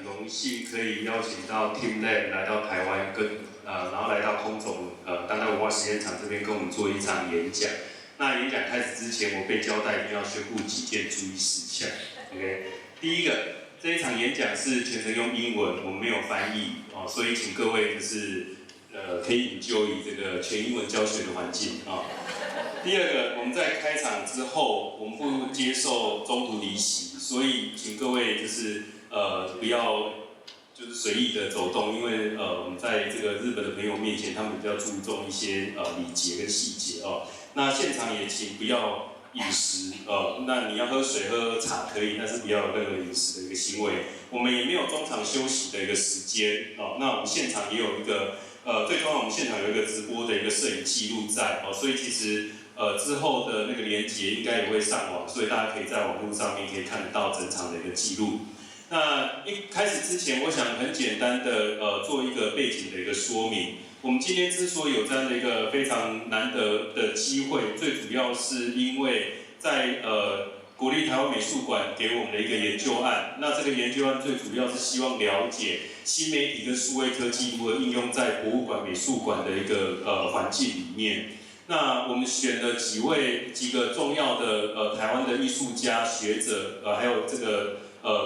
荣幸可以邀请到 teamLab 来到台湾然后来到空总当代文化实验场这边跟我们做一场演讲。那演讲开始之前，我被交代一定要宣布几件注意事项。OK， 第一个，这一场演讲是全程用英文，我们没有翻译哦，所以请各位就是可以enjoy这个全英文教学的环境啊。第二个，我们在开场之后，我们不接受中途离席，所以请各位就是不要就是随意的走动，因为我们在这个日本的朋友面前，他们比较注重一些礼节跟细节哦。那现场也请不要饮食那你要喝水喝茶可以，但是不要有任何饮食的一个行为。我们也没有中场休息的一个时间哦。那我们现场也有一个最重要，我们现场有一个直播的一个摄影记录在哦，所以其实之后的那个连结应该也会上网，所以大家可以在网络上面可以看得到整场的一个记录。那一开始之前，我想很简单的做一个背景的一个说明。我们今天之所以有这样的一个非常难得的机会，最主要是因为在国立台湾美术馆给我们的一个研究案。那这个研究案最主要是希望了解新媒体跟数位科技如何应用在博物馆、美术馆的一个环境里面。那我们选了几个重要的台湾的艺术家、学者，还有这个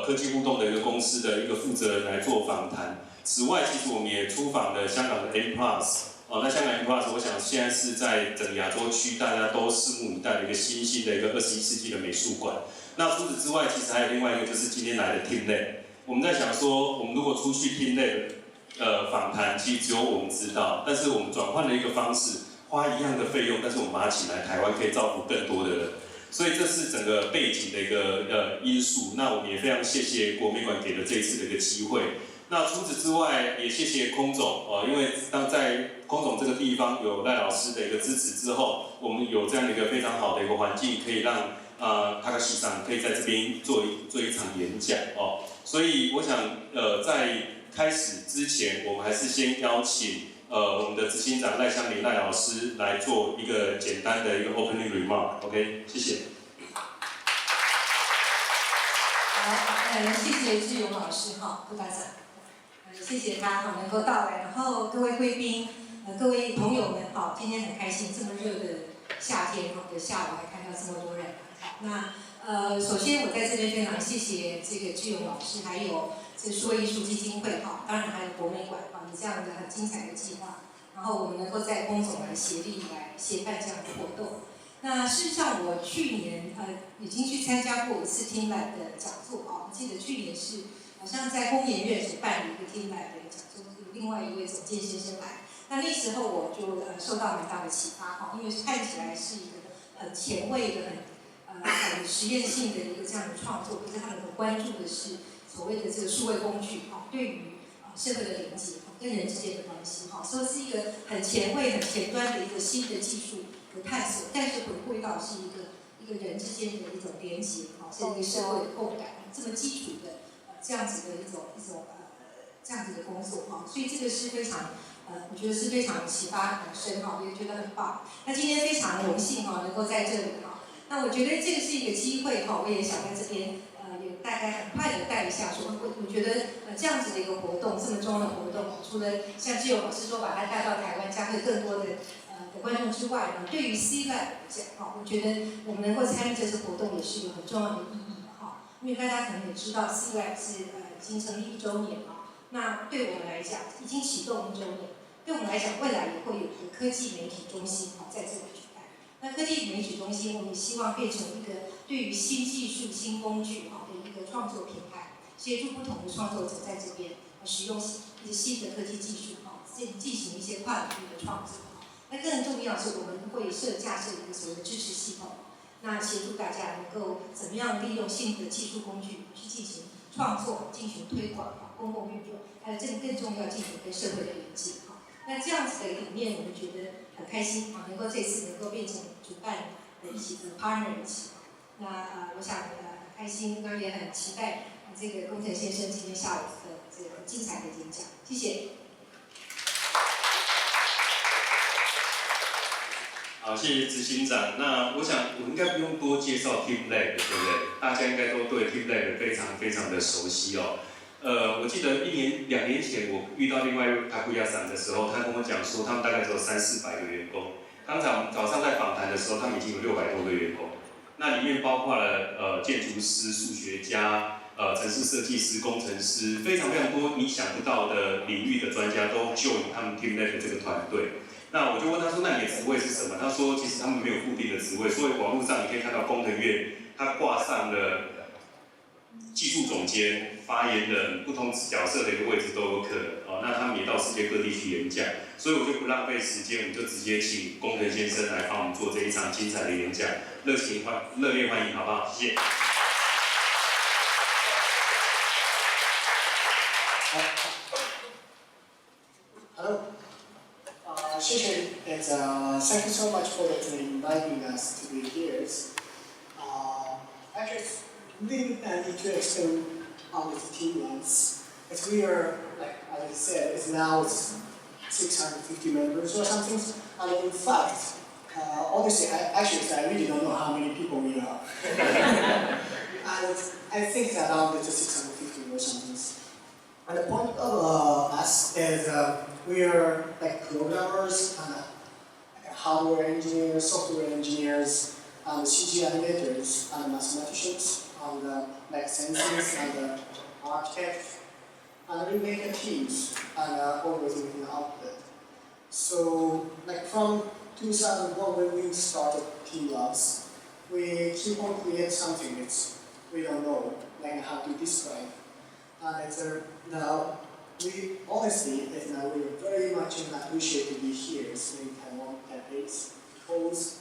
科技互动的一个公司的一个负责人来做访谈。此外，其实我们也出访了香港的 M+， 那香港 M+， 我想现在是在整个亚洲区大家都拭目以待的一个新兴的一个21世纪的美术馆。那除此之外，其实还有另外一个就是今天来的 teamLab。我们在想说，我们如果出去 teamLab 访谈，其实只有我们知道，但是我们转换了一个方式，花一样的费用，但是我们把它请来台湾，可以造福更多的人。所以这是整个背景的一个因素。那我们也非常谢谢国美馆给了这一次的一个机会。那除此之外，也谢谢空总因为当在空总这个地方有赖老师的一个支持之后，我们有这样的一个非常好的一个环境，可以让塔卡西桑可以在这边做一场演讲哦。所以我想在开始之前，我们还是先邀请我们的执行长赖香林赖老师来做一个简单的一个 opening remark。OK， 谢谢。好，谢谢志勇老师鼓大家。谢谢他能够到来，然后各位贵宾，各位朋友们今天很开心，这么热的夏天的下午还看到这么多人。那首先我在这边非常谢谢这个志勇老师，还有这数位艺术基金会当然还有国美馆有这样的很精彩的计划，然后我们能够在工总来协力来协办这样的活动。那事实上我去年已经去参加过一次 teamLab 的讲座我记得去年是好像在工研院所办的一个 teamLab 的一个讲座，有另外一位总监先生来。那时候我就受到蛮大的启发因为看起来是一个很前卫的、很实验性的一个这样的创作，可是他们很关注的是所谓的这个数位工具对于社会的连接跟人之间的关系所以是一个很前卫、很前端的一个新的技术的探索，但是回归到是一个人之间的一种连接是一个社会的共感，这么基础的这样子的一种这样子的工作所以这个是非常我觉得是非常启发很深也觉得很棒。那今天非常荣幸能够在这里那我觉得这个是一个机会我也想在这边也大概很快的带一下说，我觉得这样子的一个活动，这么重要的活动，除了像志勇老师说把它带到台湾，加会更多的观众之外对于 C-LAB 来讲我觉得我们能够参与这次活动也是有很重要的意义因为大家可能也知道 C-LAB 是已经成立1周年那对我们来讲已经启动1周年，对我们来讲未来也会有一个科技媒体中心在这里举办。那科技媒体中心我们也希望变成一个对于新技术、新工具的一个创作平台，协助不同的创作者在这边使用一些新的科技技术进行一些跨领域的创作。那更重要的是我们会架设一个所谓的支持系统，那协助大家能够怎么样利用新的技术工具去进行创作、进行推广、公共运用，还有这个更重要进行跟社会的连接那这样子的理念，我们觉得很开心能够这次能够变成主办的一起的 partner 一起。那我想很开心，当然也很期待这个工程先生今天下午的这个精彩的演讲。谢谢。好，谢谢执行长。那我想我应该不用多介绍 teamLab， 对不对？大家应该都对 teamLab 非常非常的熟悉我记得2年前我遇到另外一位塔古亚桑的时候，他跟我讲说，他们大概只有300-400个员工。刚才我们早上在访谈的时候，他们已经有600多个员工。那里面包括了建筑师、数学家、程式设计师、工程师，非常多你想不到的领域的专家都join他们 teamLab 的这个团队。那我就问他说：“那你的职位是什么？”他说：“其实他们没有固定的职位，所以网络上你可以看到工藤岳他挂上了技术总监、发言人不同角色的一个位置都有可能哦。那他们也到世界各地去演讲，所以我就不浪费时间，我们就直接请工藤先生来帮我们做这一场精彩的演讲，热烈欢迎，好不好？谢谢。Hello. 谢谢 thank you so much for inviting us to be here. Actually, really need to explain on the teamLab. As we are, like I said, it's now 650 members or something. And in fact, honestly, I really don't know how many people we are. And I think that around 650 or something. And the point of us is we are like programmers and hardware engineers, software engineers, and CG animators, and mathematicians, and like sensors, and architects, and we make teams, and always making output. So, like from 2001 when we started teamLab, we keep on creating something that we don't know, like how to describe. And now, we honestly, we are very much appreciate to be here in Taiwan campaigns because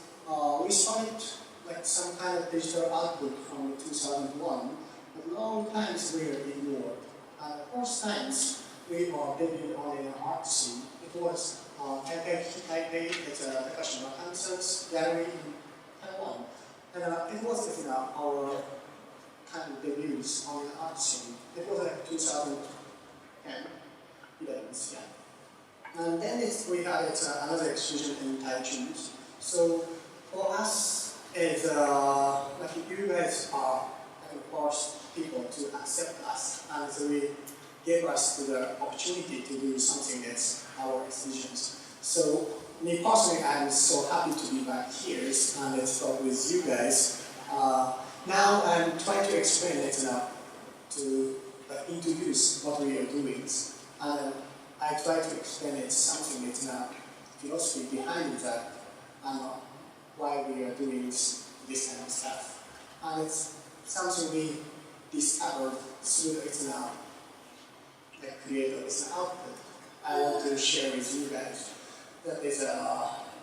we started like some kind of digital output from 2001, but long times we were ignored. And the first times we were debuted on an art scene. It was Taipei, it's a Takashima Hansen's gallery in Taiwan. And it was our kind of debuts on the art scene. It was like 2010, 11, yeah. And then we had another exhibition in Taichung. So for us, it's like you guys are the first people to accept us, and so we gave us the opportunity to do something that's our exhibitions. So me personally, I'm so happy to be back here and let's talk with you guys. Now I'm trying to explain it to introduce what we are doing, and I try to explain it something that's philosophy behind that and why we are doing this kind of stuff. And it's something we discovered through the CREATORS output. I want to share with you guys. That is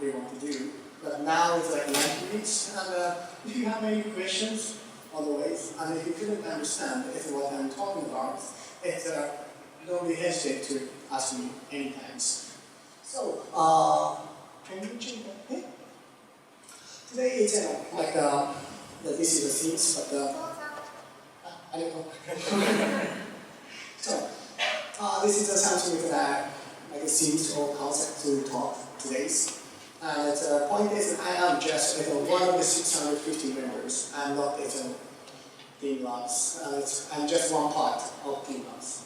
we want to do. But now it's like 90 minutes, and if you have any questions, otherwise, and if you couldn't understand what I'm talking about, don't be hesitate to ask me anytime. So, can you change that? Today it's this is the themes, but I don't know. So, this is something that like a themes or concept to talk today. And the point is that I am just one of the 650 members. I'm not teamLab. I'm just one part of teamLab.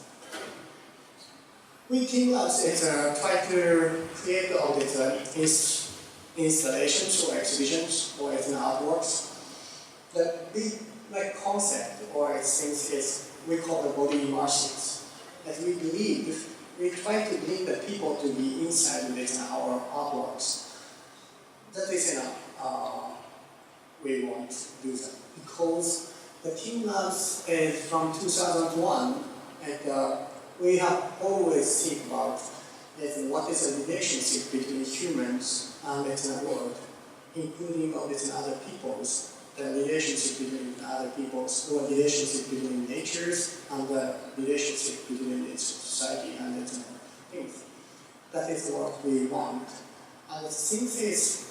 We teamLab try to create all these installations or exhibitions or artworks. The big concept or things is we call the body immersions. That we believe we try to bring the people to be inside our artworks. That is we want to do that because the teamLab is from 2001, and we have always think about what is the relationship between humans and the world, including other peoples, the relationship between other peoples, or relationship between natures and the relationship between society and things. That is what we want. And the thing is,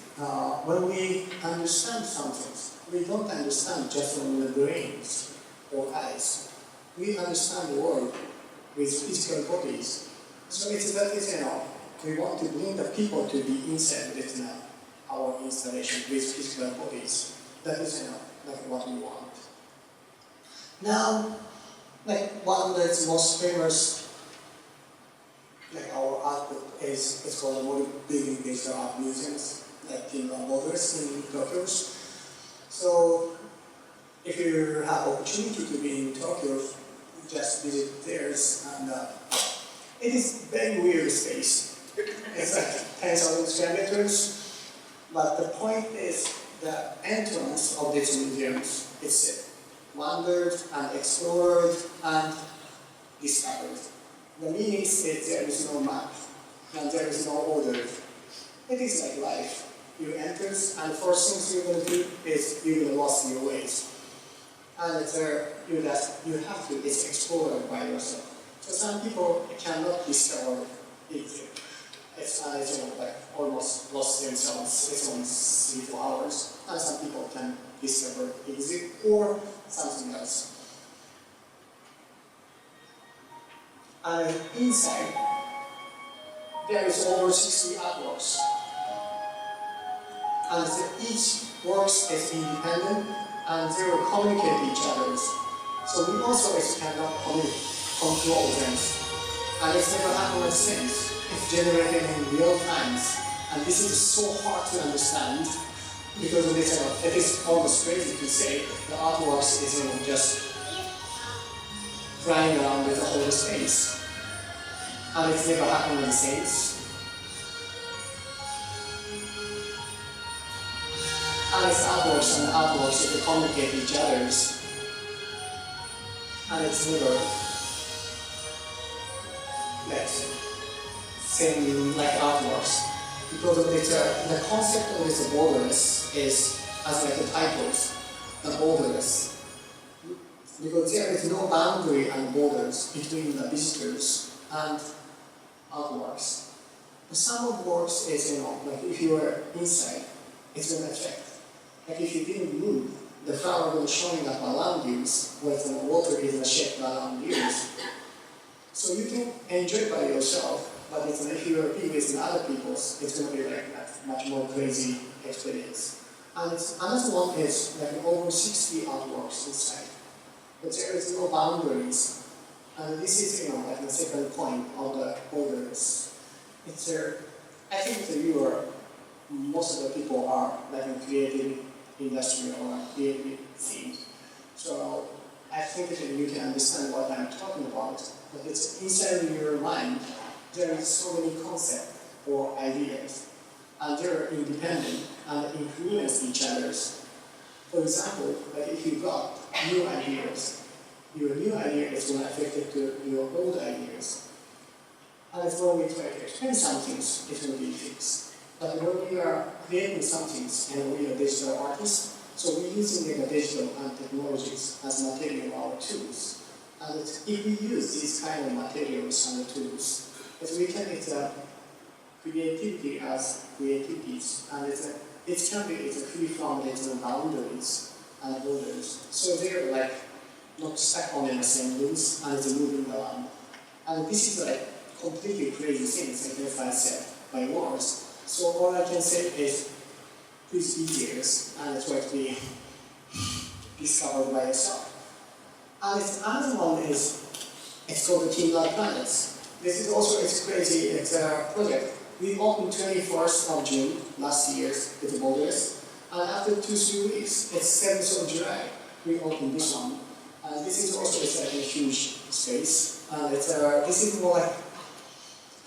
when we understand something, we don't understand just from the brains or eyes. We understand the world with physical bodies. So we want to bring the people to be inside our installation with physical bodies. That is what we want. Now, like one that's most famous, like our output is, it's called a building digital art museums, like teamLab borders in Tokyo. So if you have opportunity to be in Tokyo, just visit theirs, and it is very weird space. It's like 10,000 square meters, but the point is the entrance of these museums is wandered and explored and discovered. The meaning is there is no map and there is no order. It is like life. You enter, and first things you're going to do is you're going to lost your ways. And you have to explore it by yourself. So some people cannot discover it. It's like almost lost themselves. It's only 3-4 hours. And some people can discover exit or something else. And inside, there is over 60 artworks. And each works is independent and they will communicate with each other. So we also cannot control them. And it's never happened since. It's generated in real times. And this is so hard to understand because of this, it is almost crazy to say the artworks is just flying around with the whole space. And it's never happened with since. And it's artworks and artworks that communicate with each other. And it's never like same like artworks. Because of this, the concept of this borderless is as like the titles, the borderless. Because there is no boundary and borders between the visitors and artworks. But some of the works is, like if you are inside, it's going to affect. Like if you didn't move, the flower will showing up around you, with the water is shaped around you. So you can enjoy by yourself, but if you are with other people, it's going to be like a much more crazy experience. And another one is like over 60 artworks inside, but there is no boundaries. And this is like the second point of the borders. I think that most of the people are like in creative industry or creative things. So I think that you can understand what I'm talking about. But it's inside your mind, there is so many concepts or ideas, and they're independent and influence each other. For example, like if you got new ideas, your new idea is going to affect your old ideas. And it's when we try to explain something, it's going to be fixed. But when we are creating something, and we are digital artists, so we're using the digital and technologies as material or tools. And if we use these kind of materials and tools, we can creativity as creativities, and it can be free from its boundaries and borders. So they're like not stuck on the same rules and it's moving around. And this is like completely crazy things, like if I said by words. So all I can say is, please be yours and try to be discovered by yourself. And another one it's called the teamLab Planets. This is also crazy. It's a project. We opened 21st of June last year with the borders, and after 2-3 weeks, it's 7th of July. We opened this one, and this is also like a huge space. And this is more like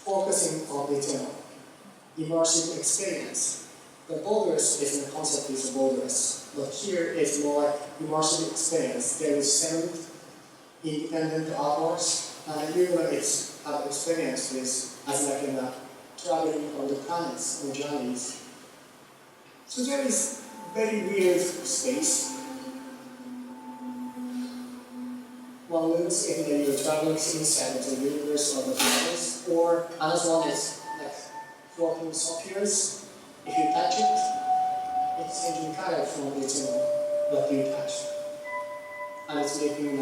focusing on the immersive experience. The borders is the concept is the borders, but here it's more like immersive experience. There is 7 independent artworks, and usually it's our experience as like in traveling on the planets or journeys. So there is very weird space. One looks if you're traveling inside of the universe or the planets, or another one is like floating spheres. If you touch it, it's changing color from what you touch. And it's making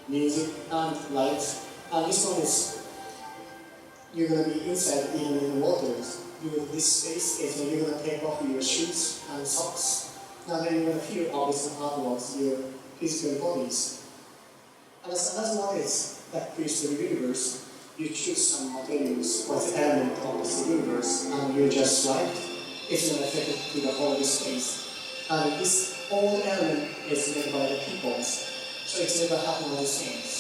music and light. And this one is, you're going to be inside even in the waters. This space is when you're going to take off your shoes and socks. Now then you're going to feel all these artworks, your physical bodies. And another one is that creates the universe. You choose some materials, what element of this universe, and you just write. It's an effect to the whole space. And this whole element is made by the peoples, so it's never happened on the things.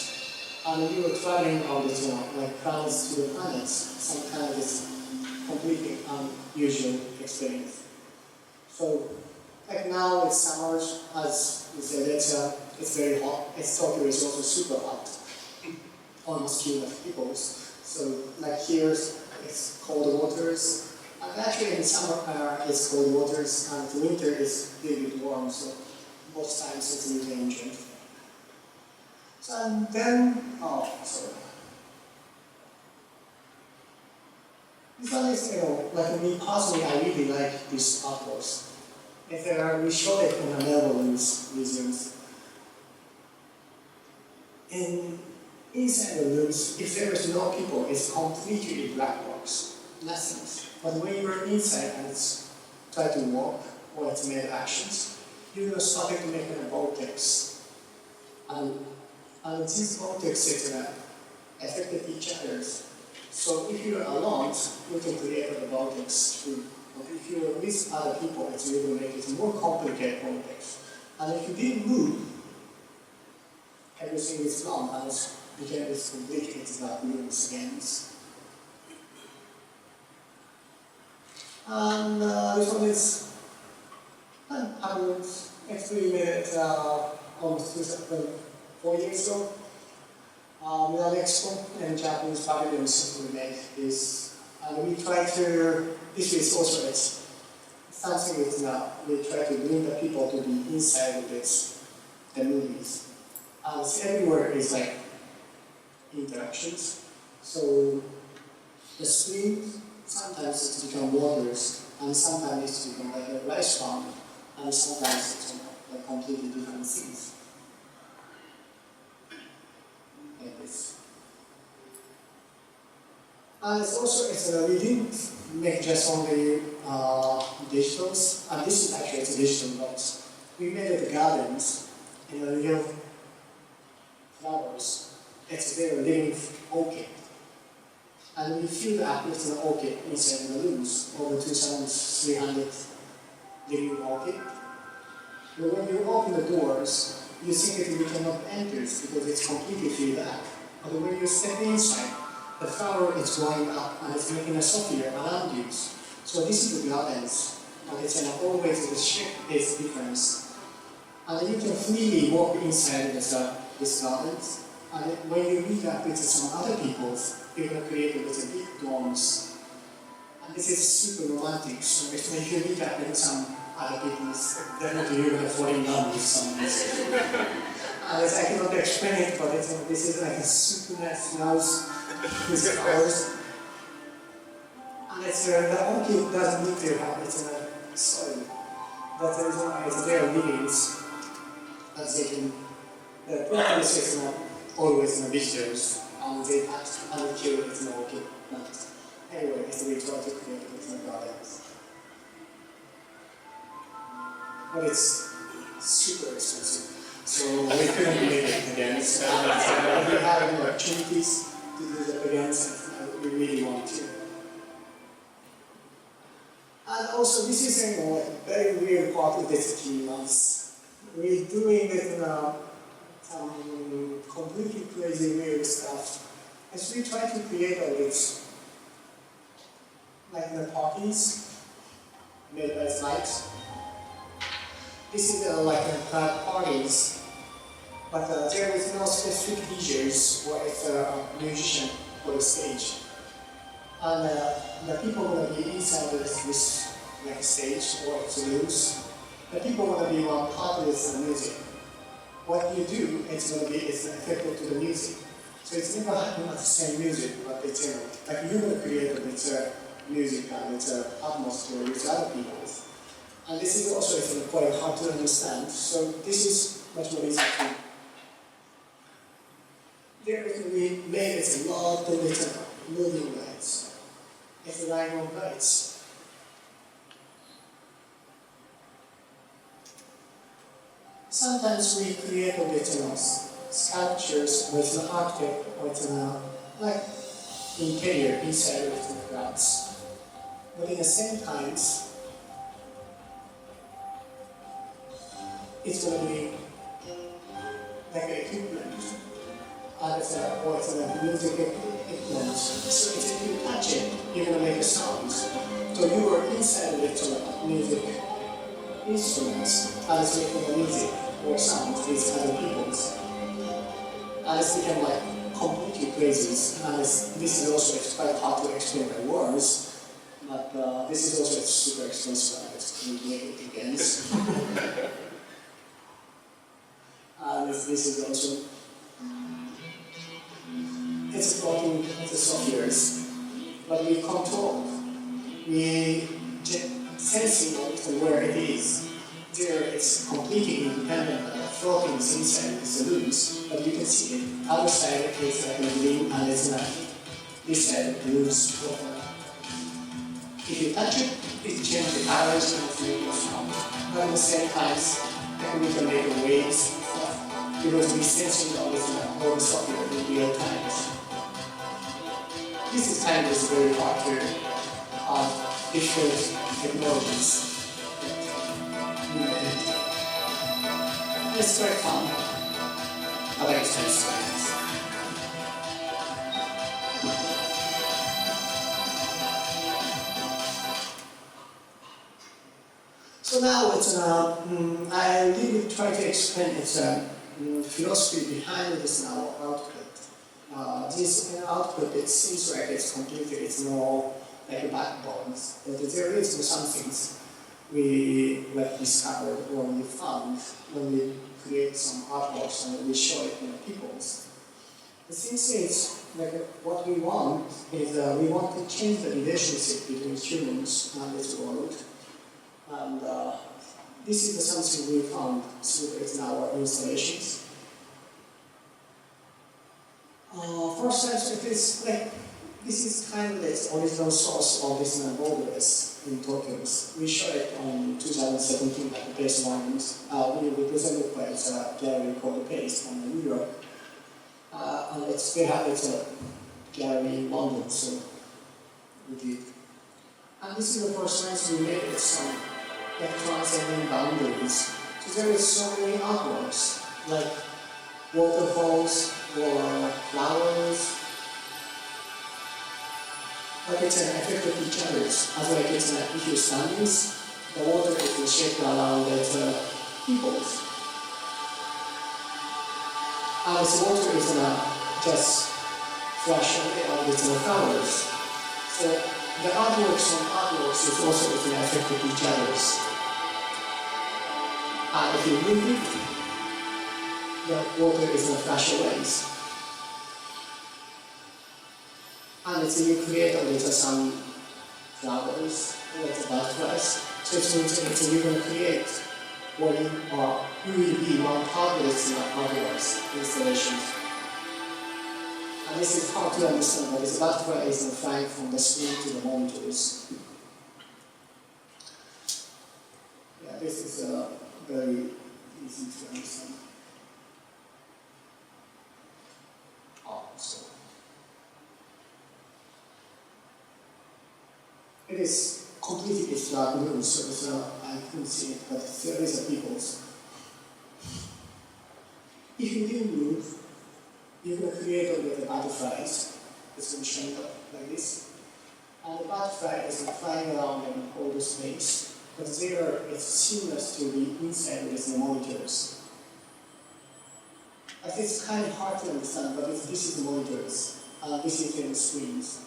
And we were traveling on this, like planets to the planets, some kind of this completely unusual experience. So, like now it's summer, as we said, it's very hot. Tokyo is also super hot, almost full of peoples. So, like here, it's cold waters. And actually in summer it's cold waters, and winter is a little bit warm, so both times it's really enjoyable. So, and then, this one is, like me personally, I really like these artworks. We show it in the Netherlands museums. And inside the rooms, if there is no people, it's completely black box, nothing. But when you're inside and try to walk, or it's made actions, you're starting to make a vortex. And these vortexes affected each other. So if you're alone, you can create a vortex too. But if you're with other people, it's really make it more complicated vortex. And if you didn't move, everything is gone, and it's completely, it's not rooms again. And this one is actually made it almost 4 years ago. With an expo in Japanese pavilions, we made this. And we try to, this is also it's something that we try to bring the people to be inside of this, the movies. And everywhere is like interactions. So the screen, sometimes it's become waters, and sometimes it's become like a restaurant, and sometimes it's like completely different things. Like this. And it's also, we didn't make just only digitals, and this is actually a digital box. We made it gardens, real flowers. It's their living orchid. And we filled up with an orchid inside the rooms, over 2,300 living orchid. But when you open the doors, you think that you cannot enter because it's completely filled up. But when you step inside, the flower is growing up and it's making a sphere around you. So this is the gardens, and it's always the shape is different. And you can freely walk inside this gardens. And when you meet up with some other people, you're going to create with big domes. And this is super romantic. So if you meet up with some other people, definitely you're going to fall in love with someone. I cannot explain it, but this is like a super nice house with flowers. And the orchid doesn't need to have it in a soil. But there is it's their livings that they can. The problem is always in the visitors, and they have to kill it in the orchid plant. Anyway, we try to create it in the gardens. But it's super expensive. So we couldn't make it again. So if we have any opportunities to do that again, we really want to. And also, this is a very weird part of this teamLab. We're doing it in some completely crazy weird stuff. As we try to create a list, like the parties made by lights. This is like parties, but there is no specific DJs or it's a musician for the stage. And the people will be inside this like stage or it's loose. The people will be one part of this music. What you do, it's going to be affected to the music. So it's never happening at the same music, but it's like you're going to create with music and it's atmosphere with other people. And this is also quite hard to understand. So this is much more easy to. There we made it a lot of little moving lights. It's a line of lights. Sometimes we create a little sculptures with an architect or it's like interior inside of the crowds. But in the same times, it's going to be like an equipment, or it's a music equipment. So if you touch it, you're going to make a sound. So you are inside of it, music instruments, and it's making the music or sound with other people's. And it's become like completely crazy. And this is also quite hard to explain by words, but this is also super expensive. It's make it against. And this is also it's blocking the softwares, but we control. We sensing where it is. There it's completely independent, floating inside the saloons, but you can see it. Other side is like a green and it's not. This side blues. If you touch it, it changes the colors and it's making a sound. But at the same time, we can make waves because we sensing all the software in real time. This is kind of very hard to different technologies. It's very fun, but expensive. So now it's I really try to explain its philosophy behind this now output. This output, it seems like it's completely, it's more like a backbone. But there is some things we discovered or we found when we create some artworks and we show it to people. The thing is, like what we want is we want to change the relationship between humans and this world. And this is something we found in our installations. First, it is like this is kind of the original source of this borders in Tokyo. We showed it on 2017 at the Pace Monument. We represented by a gallery called the Pace in New York. And they have a gallery in London, so we did. And this is the first time we made it some transcending boundaries. So there is so many artworks, like waterfalls or flowers. But it's an effect of each other. As like it's if you're standing, the water is shaped around the peoples. And this water is just flash away of its flowers. So the artworks on artworks is also an effect of each other. And if you move it, the water is going to flash away. And it's you create some flowers, like butterflies. So it means you're going to create or you will be one part of this artworks installations. And this is hard to understand, but this butterfly is flying from the screen to the monitors. Yeah, this is very easy to understand. So it is completely flat blue, so I couldn't see it, but there is a people's. If you didn't move, you're going to create the butterflies. It's going to show up like this. And the butterfly is flying around in all the space, but there it's seamless to be inside with the monitors. But it's kind of hard to understand, but this is the monitors, and this is the screens,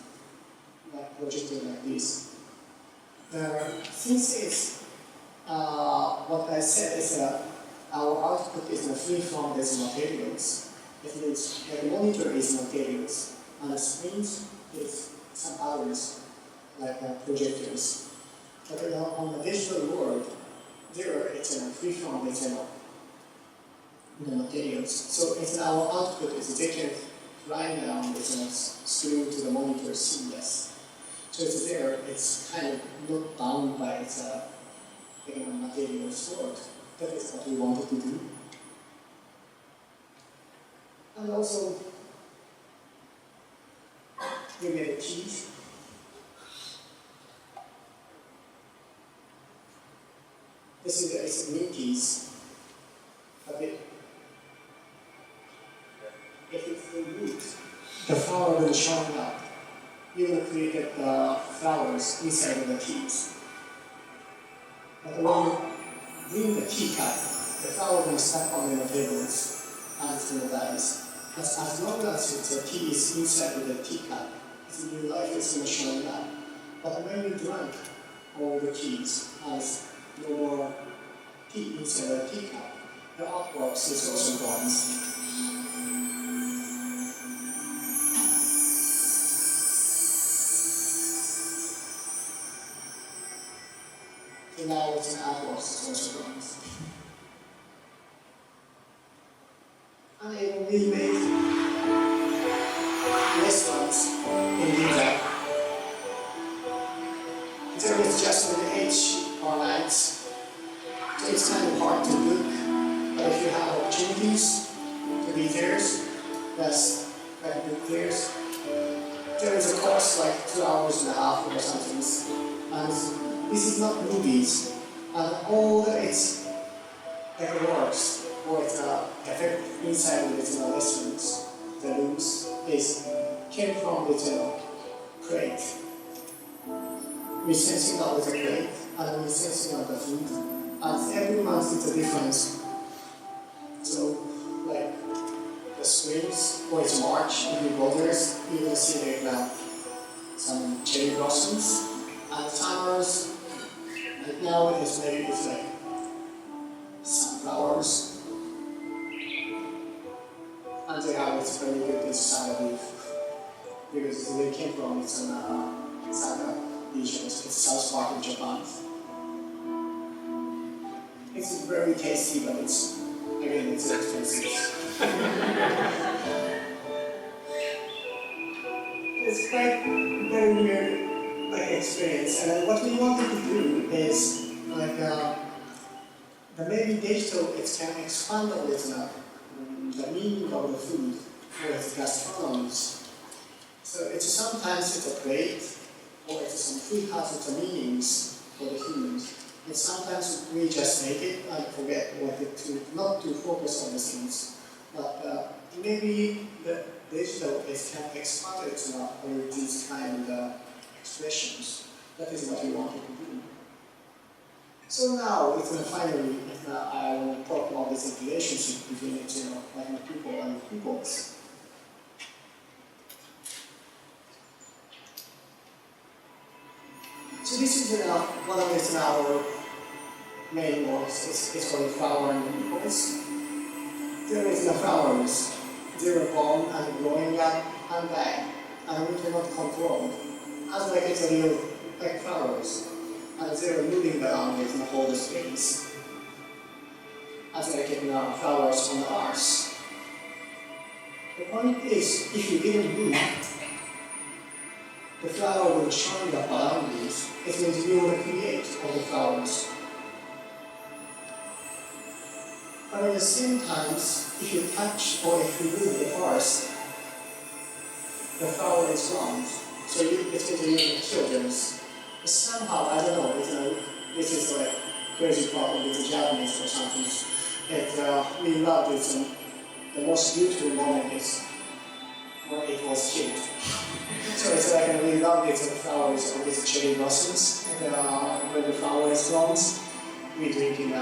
like projected like this. Since it's what I said is our output is free from these materials. It means the monitor is materials, and the screens is some others, like projectors. But on the digital world, there it's free from the materials. So it's our output is they can fly around with a screen to the monitor seamless. So it's there, it's kind of not bound by its material world. That is what we wanted to do. And also, we made a cheese. This is it's meat cheese. But if it's removed, the flower will shine up. You will create the flowers inside of the teas. But when you bring the teacup, the flower will stack on the tables and it will rise. But as long as the tea is inside of the teacup, it's in your life, it's going to shine up. But when you drink all the teas, as no more tea inside the teacup, the artwork is also gone. So now it's an artwork is also gone. And it will make restaurants in teamLab. There is just an H or lights. So it's kind of hard to look, but if you have opportunities to be there, that's like good there. There is a course like 2.5 hours or something. And this is not movies. And all that it's like works, or it's effect inside of the restaurants, the rooms, came from the crate. We're sensing out the crate, and we're sensing out the food. And every month it's a difference. So, like the springs, or it's March, in the borders, you will see like some cherry blossoms. And summers, right now it's like sunflowers. And they have it's very good in Saga because they came from it's an Saga region, it's south part of Japan. It's very tasty, but it's expensive. It's quite very weird experience. And what we wanted to do is the maybe digital it can expand on the meaning of the food for its gastronomies. So sometimes it's a plate, or it's some food has its meanings for the humans. And sometimes we just make it and forget not to focus on the things. But maybe the digital can expand it with these kind of expressions. That is what we wanted to do. So now it's finally I will talk about this relationship between people and peoples. So this is one of our main works. It's called flower and peoples. There is the flowers. They were born and growing up and die, and we cannot control. As like it's a real like flowers, and they were moving around in all the space. As like in flowers on the Earth. The point is, if you didn't move, the flower will shine up around you. It means you will create all the flowers. But at the same time, if you touch or if you move the forest, the flower is gone. So it's going to use the children's. But somehow, I don't know, this is like crazy problem with the Japanese or something. We love it. The most beautiful moment is when it was killed. So it's like we love it, the flowers with the cherry blossoms. And when the flower is gone, we drink in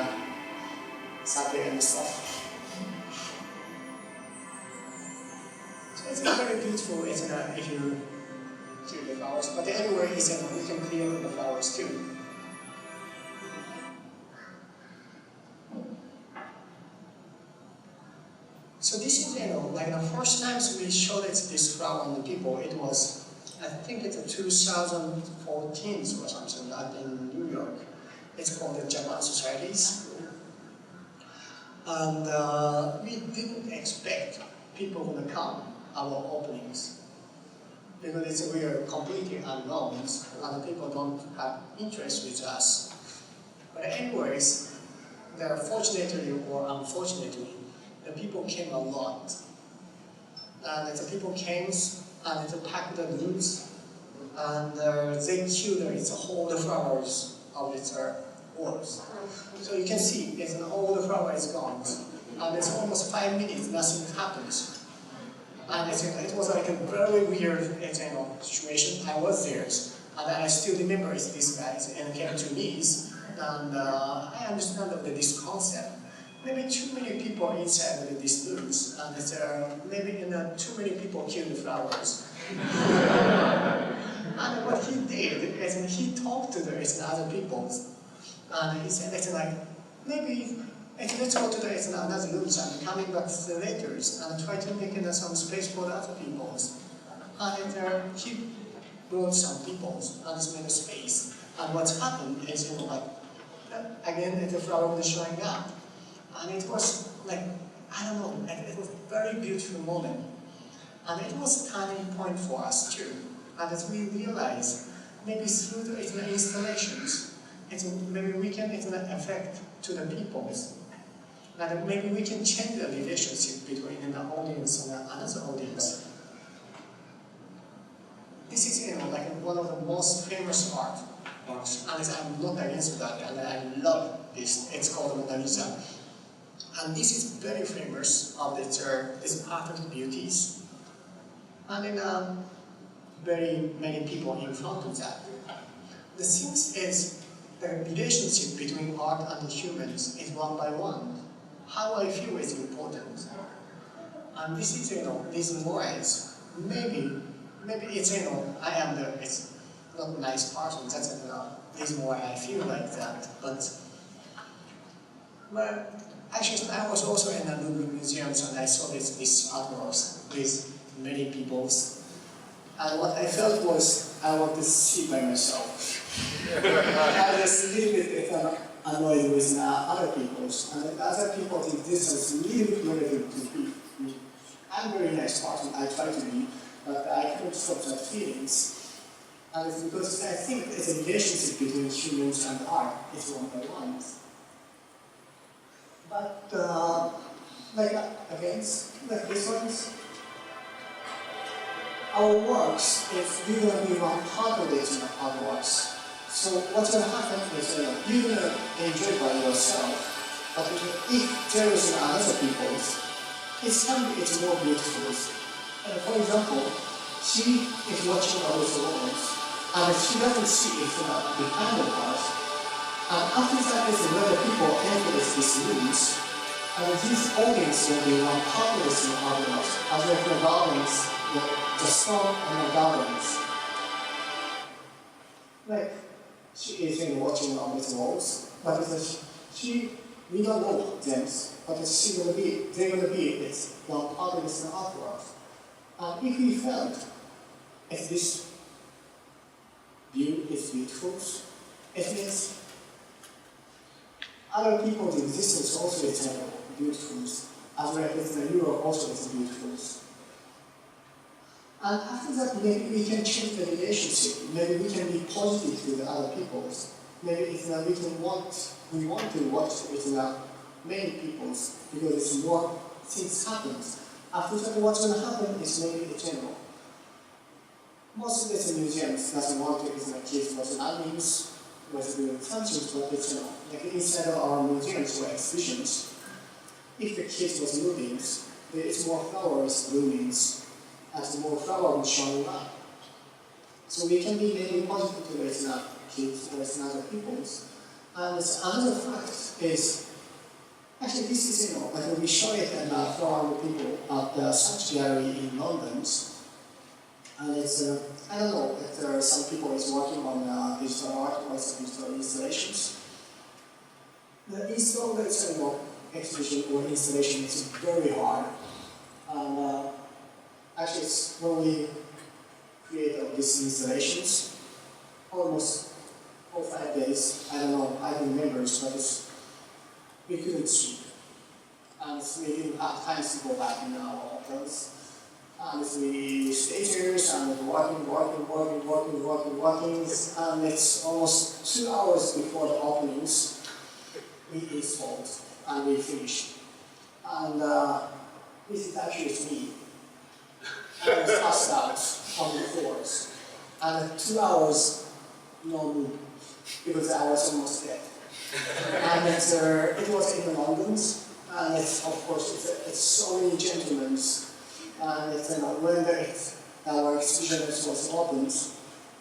sake and stuff. So it's very beautiful, isn't it, if you see the flowers. But anyway, we can clear the flowers too. So this is, like the first time we showed this flower on the people, it was, I think it's 2014 or something, in New York. It's called the Japan Societies. And we didn't expect people to come our openings. Because we are completely unknowns and people don't have interest with us. But anyways, fortunately or unfortunately, the people came a lot. and the people came and they packed the rooms, and they killed all the flowers of its walls. So you can see, all the flower is gone, and it's almost 5 minutes, nothing happens. And it was like a very weird situation. I was there, and I still remember these guys and came to me, and I understand this concept. Maybe too many people inside these rooms, and maybe too many people killed the flowers. And what he did is he talked to the other people, and he said, maybe let's go to another room and coming back later and try to make some space for the other people. And he brought some people and made a space. And what happened is, again, the flower was showing up. And it was I don't know, it was a very beautiful moment. And it was a turning point for us too. And as we realized, maybe through the installations, maybe we can affect to the people. And maybe we can change the relationship between the audience and another audience. This is one of the most famous art. And I'm not against that, and I love this. It's called Mona Lisa. And this is very famous of its perfect beauties. And then very many people in front of that. The thing is, the relationship between art and humans is one by one. How I feel is important. And this is, these morals, maybe it's, I am it's not a nice person, that's this more I feel like that. But actually, I was also in a museum and I saw these artworks with many peoples. And what I felt was, I want to see by myself. I was a little bit annoyed with other people, and other people think this is a little bit relevant to me. I'm a very nice person, I try to be, but I couldn't stop that feelings. And it's because I think it's a relationship between humans and art, it's one by one. But, again, this ones, our works, if you're going to be one part of it in our works, so what's going to happen is you're going to enjoy by yourself, but if there is other people, it's more beautiful. For example, she is watching all these moments, and she doesn't see it behind the bars. And after that is where the people enter these rooms, and this audience will be one part of this audience, as like the gardens, the song and the gardens. She is watching all these walls, but we don't know them, but they're going to be it's one part of this artwork. And if we felt if this view is beautiful, it means other people's existence also is beautiful, as well as the Europe also is beautiful. And after that, maybe we can change the relationship. Maybe we can be positive to the other people. Maybe we want to watch with many people because it's more things happen. After that, what's going to happen is maybe in general. Most of the museums doesn't want to is kids watching animes, was doing functions, but it's inside of our museums or exhibitions. If the kids was moving, there is more flowers blooming. As more flowers showing up. So we can be maybe positive to kids or other people. And another fact is, actually this is, when we show it for our people at the Search Gallery in London, and it's, I don't know if there are some people is working on digital art or digital installations. The exhibition or installation is very hard. And, actually, it's when we create these installations, almost 4 or 5 days, I don't know, I don't remember, but we couldn't sleep. And we didn't have time to go back in our hotels. And we stayed here and working, and it's almost 2 hours before the openings, we installed and we finished. And this is actually me. I was passed out on the floors. And 2 hours, no move, because I was almost dead. And it was in London, and of course it's so many gentlemen. And when our exhibition was opened,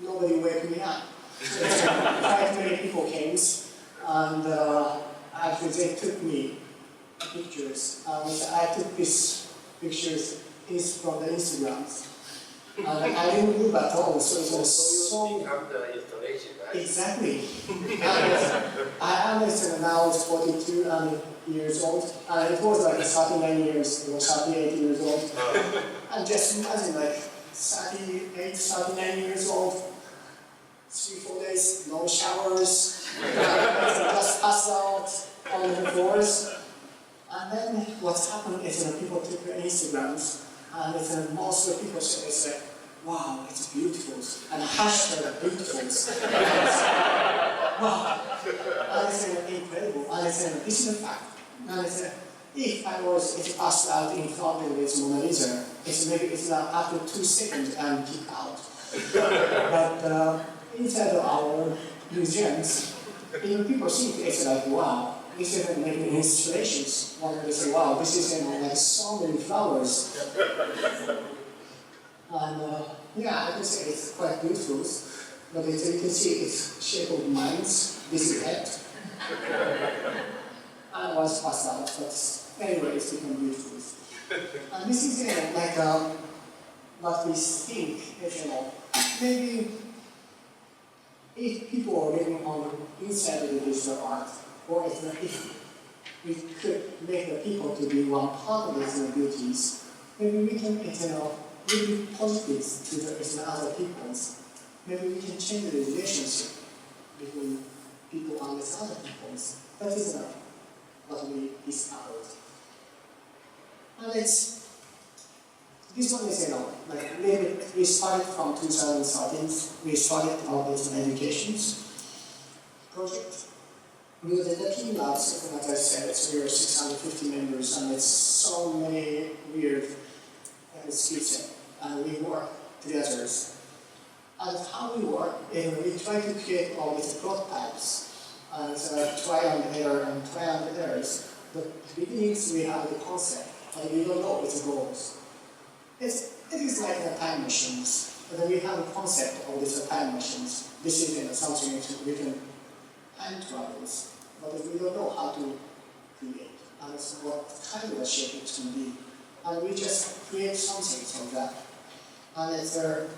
nobody woke me up. Quite many people came, and actually they took me pictures. And I took these pictures from the Instagram. And I didn't move at all, so it was so... become the installation, right? Exactly. I understand now it's 42 years old, and it was like 39 years, it was 38 years old. And just imagine like 38, 39 years old, 3-4 days, no showers, just pass out on the floors. And then what happened is people took their Instagrams, and most of the people say, wow, it's beautiful, and hashtag beautiful. Wow, and it's incredible, and this is a fact. And if I was passed out in front of this Mona Lisa, it's not after 2 seconds and kick out. But inside of our museums, people think it's like, wow, this is like installations. One they say, wow, this is like so many flowers. And yeah, I can say it's quite beautiful, but you can see it's shape of minds, this is it. I was passed out, but anyway, it's become beautiful. And this is like what we think, maybe if people are living on the inside of the digital art, or if we could make the people to be one part of these beauties, maybe we can really positive to the other peoples. Maybe we can change the relationship between people and the other peoples. That is what we discovered. And this one is, like, we started from 2013. We started our education project. We did the teamLab, as I said, we are 650 members, and it's so many weird skills, and we work together. And how we work is we try to create all these prototypes, and try and errors. But at the beginning, we have the concept, and we don't know its goals. It is like a time machines, but then we have a concept of these time machines. This is something we can time travels, but we don't know how to create, and what kind of a shape it can be. And we just create something from that. And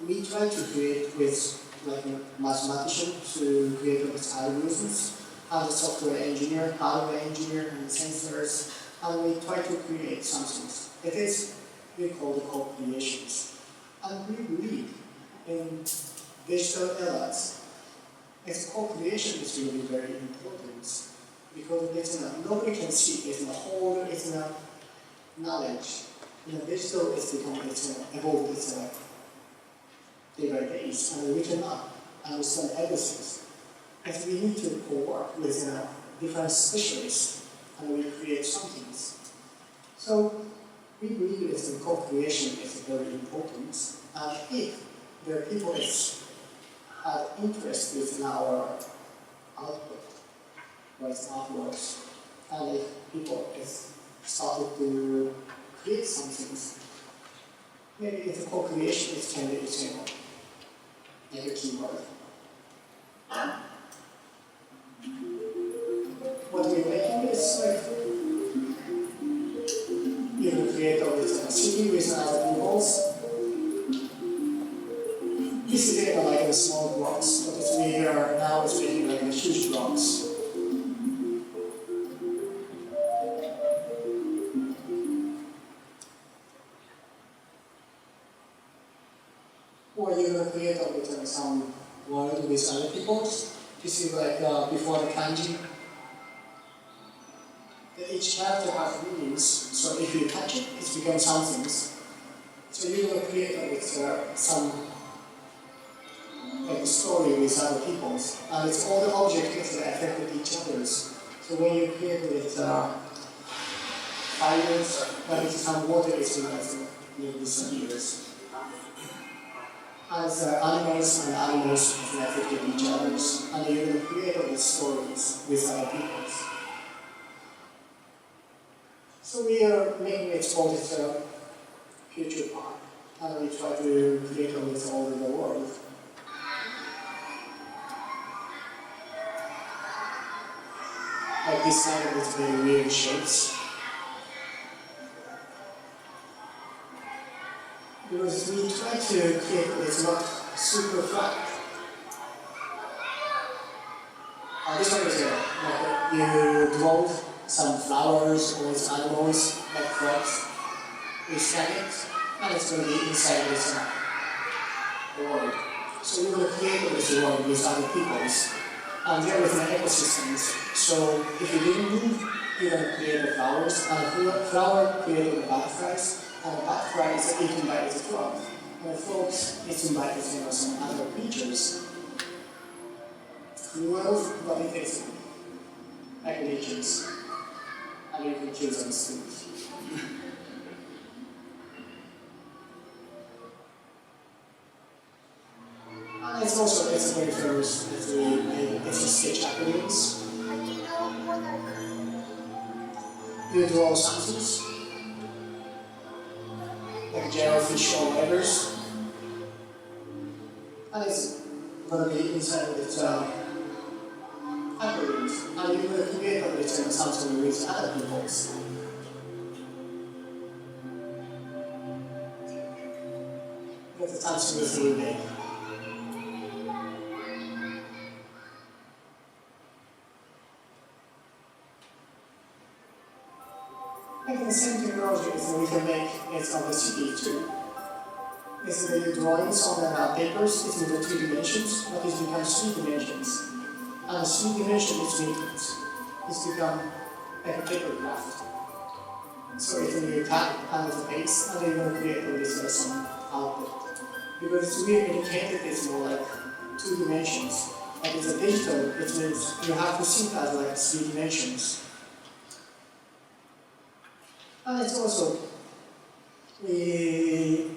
we try to create with like a mathematician to create with algorithms, and a software engineer, hardware engineer, and sensors, and we try to create something. It is we call the co-creations. And we believe in digital eras. Its co-creation is really very important because nobody can see it in the whole, it's a knowledge. In the digital, it's become evolved, day by day, and we cannot understand everything. And we need to co-work with different specialists, and we create something. So we believe that co-creation is very important, and if there are people that have interest in our output, like artworks, and if people started to create some things, maybe if the co-creation can be like a keyword. What we're making is like you can create all this CD with other people's. This is like a small blocks, but we are now making like a huge blocks. Or you're going to create some world with other people. This is like before the kanji. Each character has meanings, so if you touch it, it becomes something. So you're going to create with some like a story with other people. And it's all the objects that affect each other. So when you create with 5 years, but it's some water is in recent years. As animals and animals connected to each other, and you will create all these stories with other people. So we are making it for this future park, and we try to create all this all over the world. Like this side of it very weird shapes. Because we try to create it's not super flat. This one is like you draw some flowers or animals like frogs. We scan it, and it's going to be inside this world. So we're going to create this world with other peoples. And there is an ecosystem. So if you didn't move, you're going to create the flowers, and the flower created the butterflies. And the butterfly is eaten by its frog, and the frog is eaten by some other creatures. Cruel, but it is like leeches, and you can kill them too. And it's also very famous. It's a sketch acronyms. You draw something. Like jellyfish or letters, and it's going to be inside of its algorithms, and you will create a bit something with other people's. That's something with you make. And the same technology is that we can make it on the city too. It's the drawings on the papers, it's in the 2 dimensions, but it becomes 3 dimensions. And the 3 dimension is movement. It's become like a paper craft. So it's when you tap and it's a paste, and then you're going to create all this some output. Because it's really indicated, it's more like 2 dimensions. But it's a digital, it means you have to think as like 3 dimensions. And it's also, we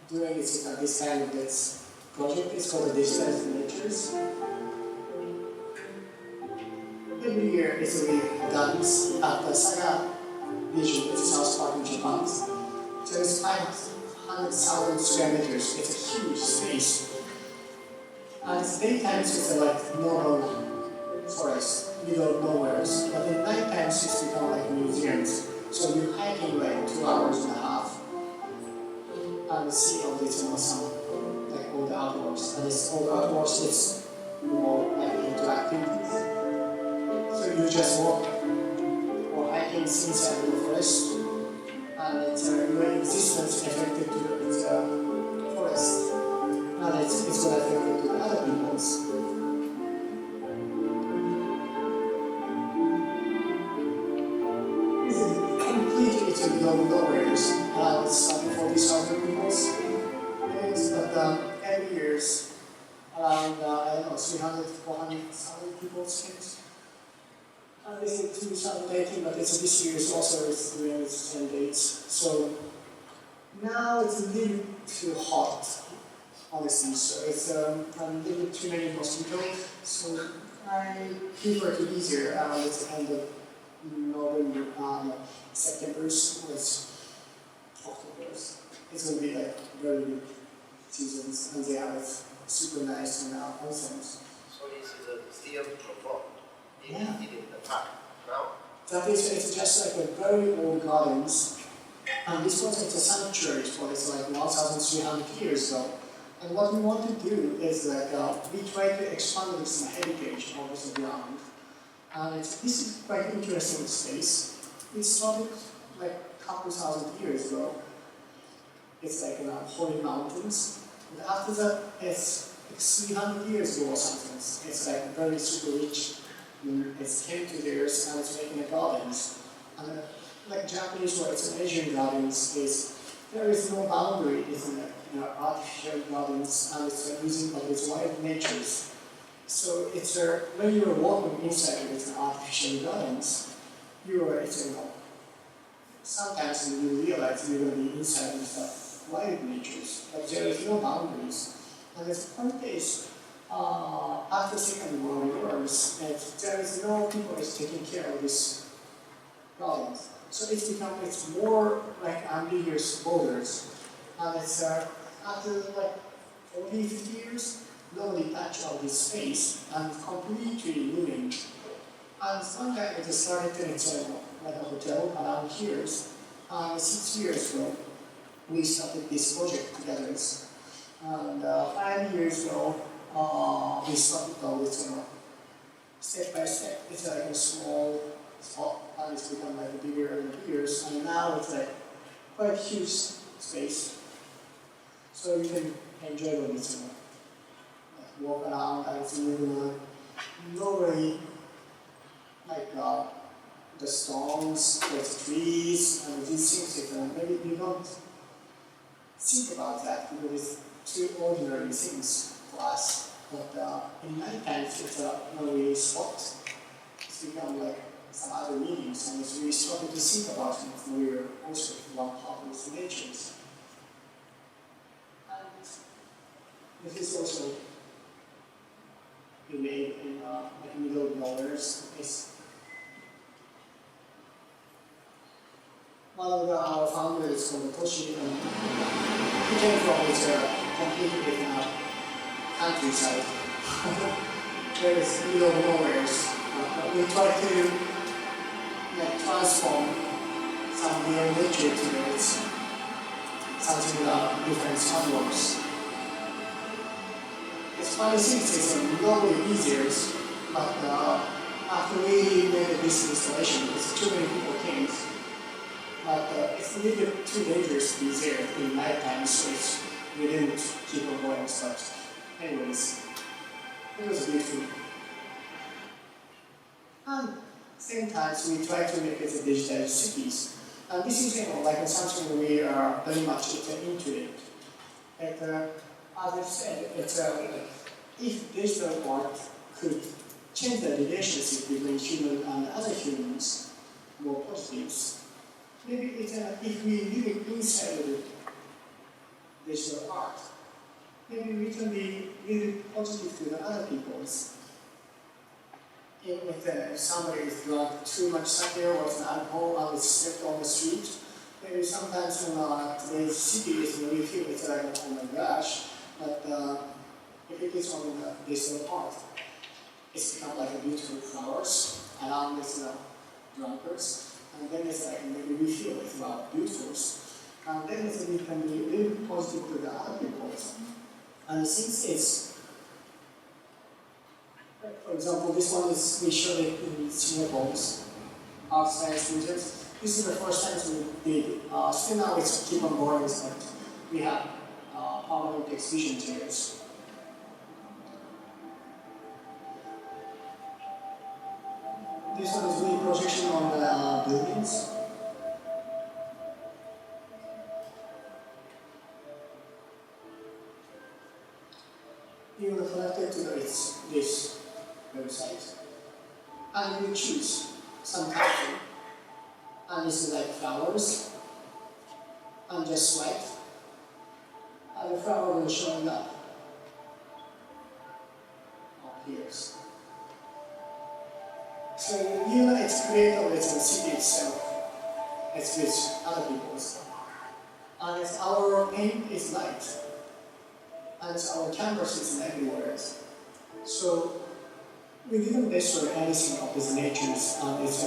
doing this kind of this project, it's called the Digital Signatures. Every year it's really done at the Saga region, it's South Park in Japan. So it's 500,000 square meters, it's a huge space. And it's daytimes it's like normal forest, middle of nowhere, but in night times it's become like museums. So you're hiking like 2.5 hours and see all this some like all the outdoors. And it's all the outdoors, it's more like interactive. So you just walk or hiking inside the forest, and it's your existence affected to the forest, and it's going to affect to the other people's. It's nowhere, it's like 40,000 people. But every year, around, 300, 400,000 people spent. And this is 2018, but this year also is doing its 10 dates. So now it's a little too hot, honestly. So it's a little too many mosquitoes. So I prefer to be here at the end of November, September was October. It's going to be like very good seasons, and they have super nice and awesome. So it's still performed in the park now? That is, it's just like a very old gardens, and this was it's a sanctuary for it's like 1,300 years ago. And what we want to do is like we try to expand this heritage over the ground. And this is quite interesting space. It started like a couple thousand years ago. It's like holy mountains. And after that, it's like 300 years ago or something. It's like very super rich. It came to theirs and it's making the gardens. And like Japanese or it's an Asian gardens is there is no boundary. It's artificial gardens and it's using of its wild natures. So it's when you're walking inside with an artificial gardens, it's sometimes you realize you're going to be inside these wild natures, but there is no boundaries. And the point is, after Second World Wars, there is no people is taking care of this problem. So it's more like ambiguous borders. And it's after like 40, 50 years, nobody touched all this space and completely ruined. And one guy just started to like a hotel around here. 6 years ago, we started this project together. And 5 years ago, we started all this step by step. It's like a small spot, and it's become like bigger and bigger. And now it's like quite a huge space. So you can enjoy all this, like walk around and see nobody like the stones, the trees, and these things. Maybe you don't think about that because it's too ordinary things for us. But in night times, it's a really spot. It's become like some other meanings, and it's really starting to think about it. We're also one part of the natures. And this is also made in like middle of nowhere. One of our founders is called Toshi, and he came from this completely different countryside. There is middle of nowhere. We try to transform some real nature to something different sunworks. It's funny things, it's normally easier, but after we made this installation, it's too many people came. But it's a little bit too dangerous to be there in night time, so we didn't keep on going. But anyways, it was beautiful. And same time, so we try to make it a digital cities. And this is like something we are very much into it. And as I said, it's if digital art could change the relationship between human and other humans, more positives. Maybe it's if we live inside of the digital art, maybe we can be really positive to the other people's. Even if somebody is drunk too much sake or alcohol and is slept on the street, maybe sometimes in today's city we feel it's like, oh my gosh, but if it is on the digital art, it's become like a beautiful flowers around this drunkards. And then it's like maybe we feel it's about beautiful. And then we can be really positive to the other people. And since it's, for example, this one is we showed it in Singapore's Art Science Museums. This is the first time we did. Still now it's keep on going, but we have permanent exhibition chairs. This one is really projection on the buildings. You are connected to this website. And you choose some country. And it's like flowers. And just swipe. And the flower will show up. Appears. So it's created with the city itself. It's with other people's. And it's our aim is light. And our canvas is everywhere. So we didn't destroy anything of these natures, and it's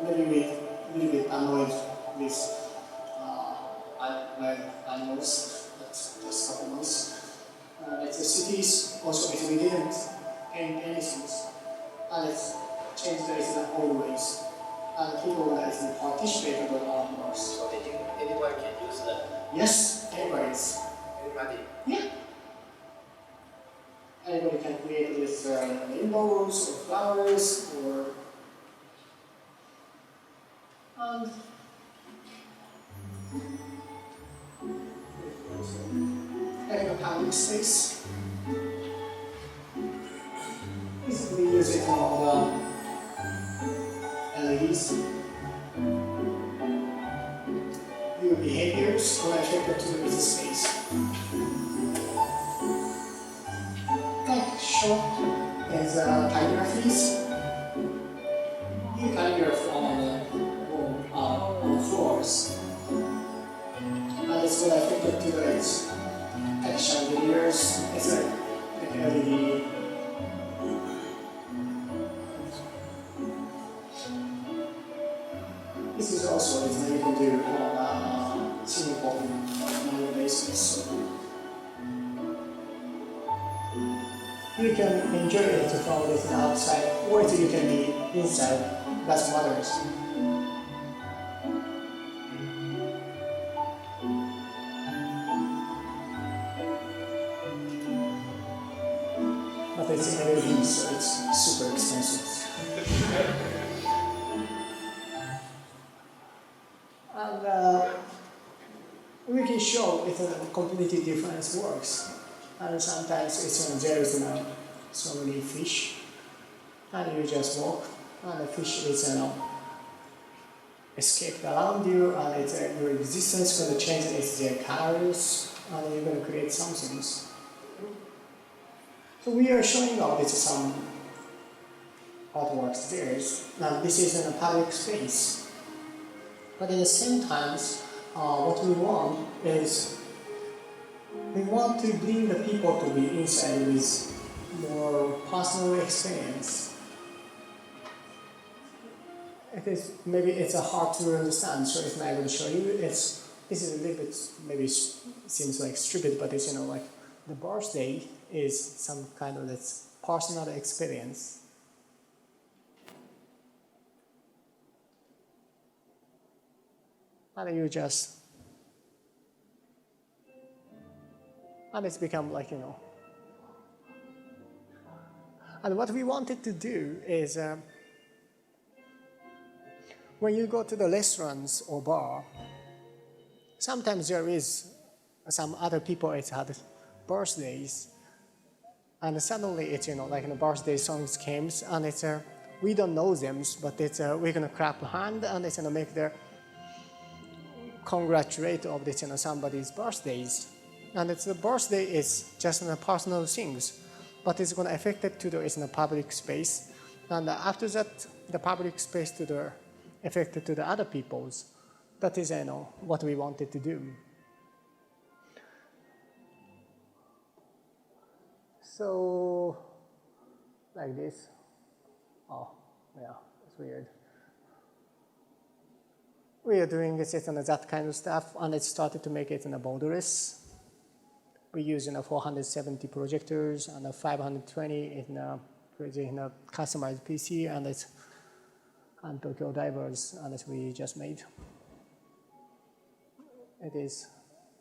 maybe we a little bit annoyed with animals, but just a couple months. Like the cities, also we didn't paint anything, and it's changed the design always. And people that participate in the artworks. So anyone can use that? Yes, anybody's. Anybody? Yeah. Anybody can create with rainbows or flowers or having a public space. Basically using all the LEDs. your behaviors are affected to the space. Like short as calligraphies. You calligraph on the floors. And it's what affected to the texture layers. It's like LED. This is also something you can do on a simple manual basis. So you can enjoy it from the outside, or you can be inside. That's what matters. But it's LED, so it's super expensive. And we can show it completely different works. And sometimes there is so many fish, and you just walk, and the fish is escaped around you, and it's your existence going to change their colors, and you're going to create some things. So we are showing off some artworks there, and this is in a public space. But at the same time, what we want is we want to bring the people to be inside with more personal experience. Maybe it's hard to understand, so if I will show you, this is a little bit, maybe seems like stupid, but it's like the birthday is some kind of personal experience. And you just, and it's become like, and what we wanted to do is, when you go to the restaurants or bar, sometimes there is some other people that had birthdays, and suddenly it's, like the birthday songs came, and it's, we don't know them, but it's, we're gonna clap hand, and it's gonna make the congratulate of this, somebody's birthdays. And it's the birthday is just personal things, but it's going to affect it to the public space. And after that, the public space to the affected to the other people's. That is what we wanted to do. So like this. Oh yeah, it's weird. We are doing that kind of stuff, and it started to make it borderless. We use 470 projectors and 520 in a customized PC, and Tokyo Divers, and we just made. It is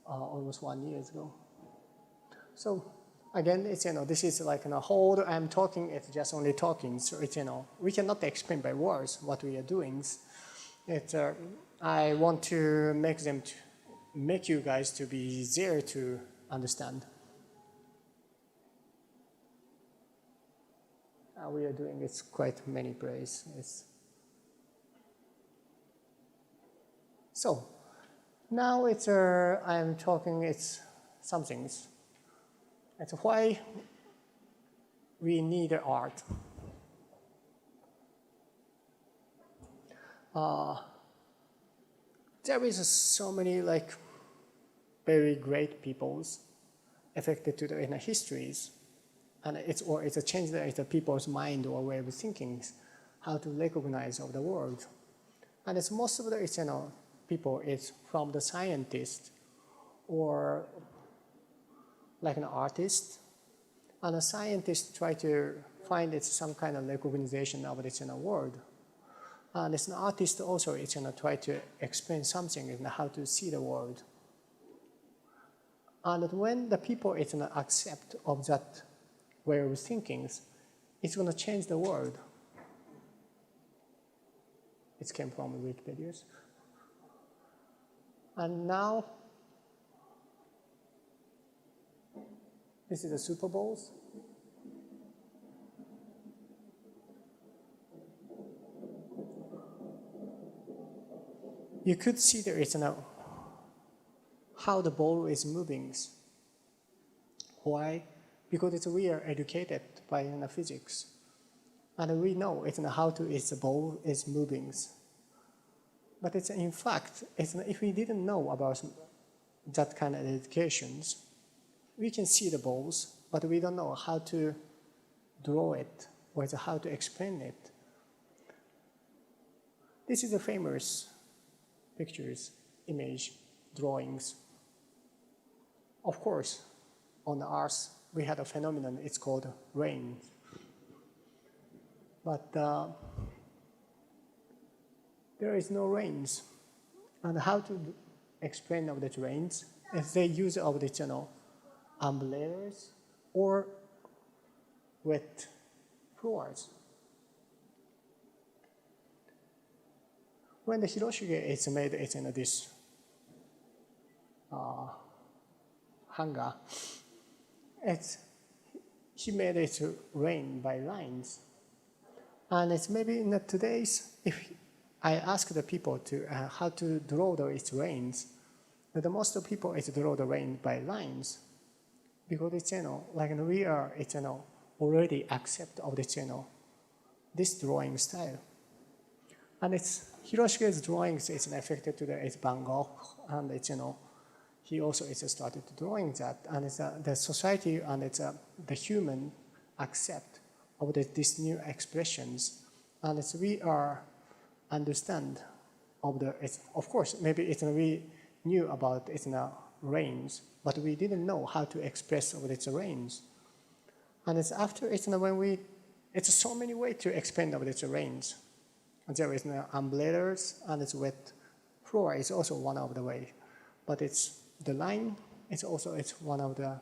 almost 1 year ago. So again, it's this is like whole I'm talking. It's just only talking. So it's we cannot explain by words what we are doing. It's I want to make you guys to be there to understand. We are doing it quite many places. So now it's I'm talking. It's some things. It's why we need art. There is so many very great peoples affected to the histories, and it's a change that the people's mind or way of thinking, how to recognize of the world, and it's most of the people is from the scientist or like an artist, and a scientist try to find some kind of recognition of this world. And as an artist also, it's try to explain something and how to see the world. And when the people accept of that way of thinking, it's going to change the world. It came from Wikipedia. And now, this is the Super Bowls. You could see there is how the ball is moving. Why? Because we are educated by physics, and we know how the ball is moving. But in fact, if we didn't know about that kind of educations, we can see the balls, but we don't know how to draw it or how to explain it. This is the famous pictures, image, drawings. Of course, on Earth, we had a phenomenon, it's called rain. But there is no rains. And how to explain of the rains is they use of the umbrellas or wet floors. When the Hiroshige is made this hanger, he made it rain by lines. And it's maybe in today's, if I ask the people to how to draw its rains, but the most of people draw the rain by lines, because like we are already accept of the this drawing style, and Hiroshige's drawings is affected to the Van Gogh, and he also started drawing that, and the society and the human accept of these new expressions, and we are understand of of course maybe we knew about rains, but we didn't know how to express of its rains, and after when it's so many ways to explain of its rains. And there is umbrellas and wet floor is also one of the way, but the line is also one of the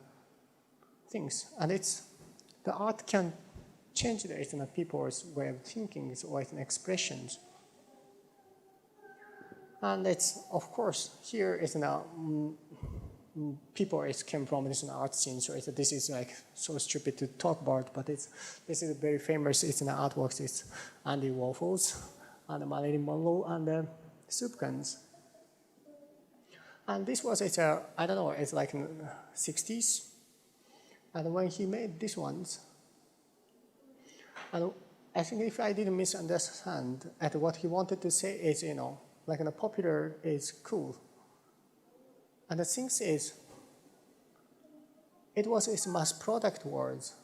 things, and the art can change the people's way of thinking or expressions. And of course here is people came from this art scene, so this is so stupid to talk about, but this is very famous. It's artworks. It's Andy Warhol's and Marilyn Monroe and the soup cans. And this was I don't know, it's like in the 60s. And when he made these ones, and I think if I didn't misunderstand, what he wanted to say is, like popular is cool. And the thing is, it was mass product words.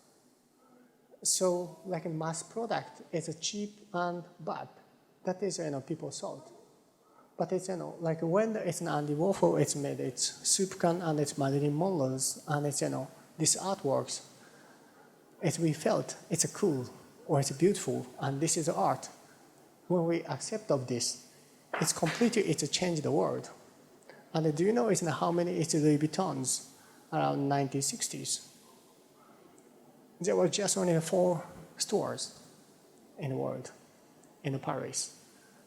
So like a mass product is cheap and bad. That is, people thought. But like when it's Andy Warhol, it's made its soup can and it's Marilyn Monroe's and these artworks, we felt it's cool or it's beautiful and this is art. When we accept of this, it's completely changed the world. And do you know how many Louis Vuittons around 1960s? There were just only 4 stores in the world, in Paris.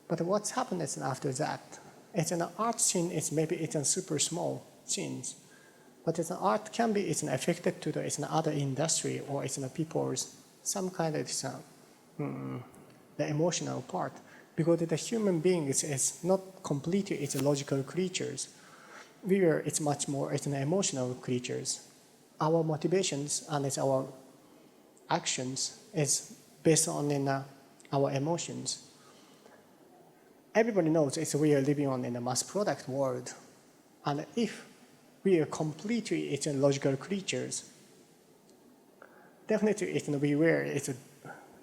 But what's happened after that? It's an art scene, maybe a super small scenes. But art can be affected to the other industry or people's some kind of the emotional part. Because the human beings is not completely logical creatures. We are much more emotional creatures. Our motivations and our actions is based on our emotions. Everybody knows we are living in a mass product world, and if we are completely logical creatures, definitely we wear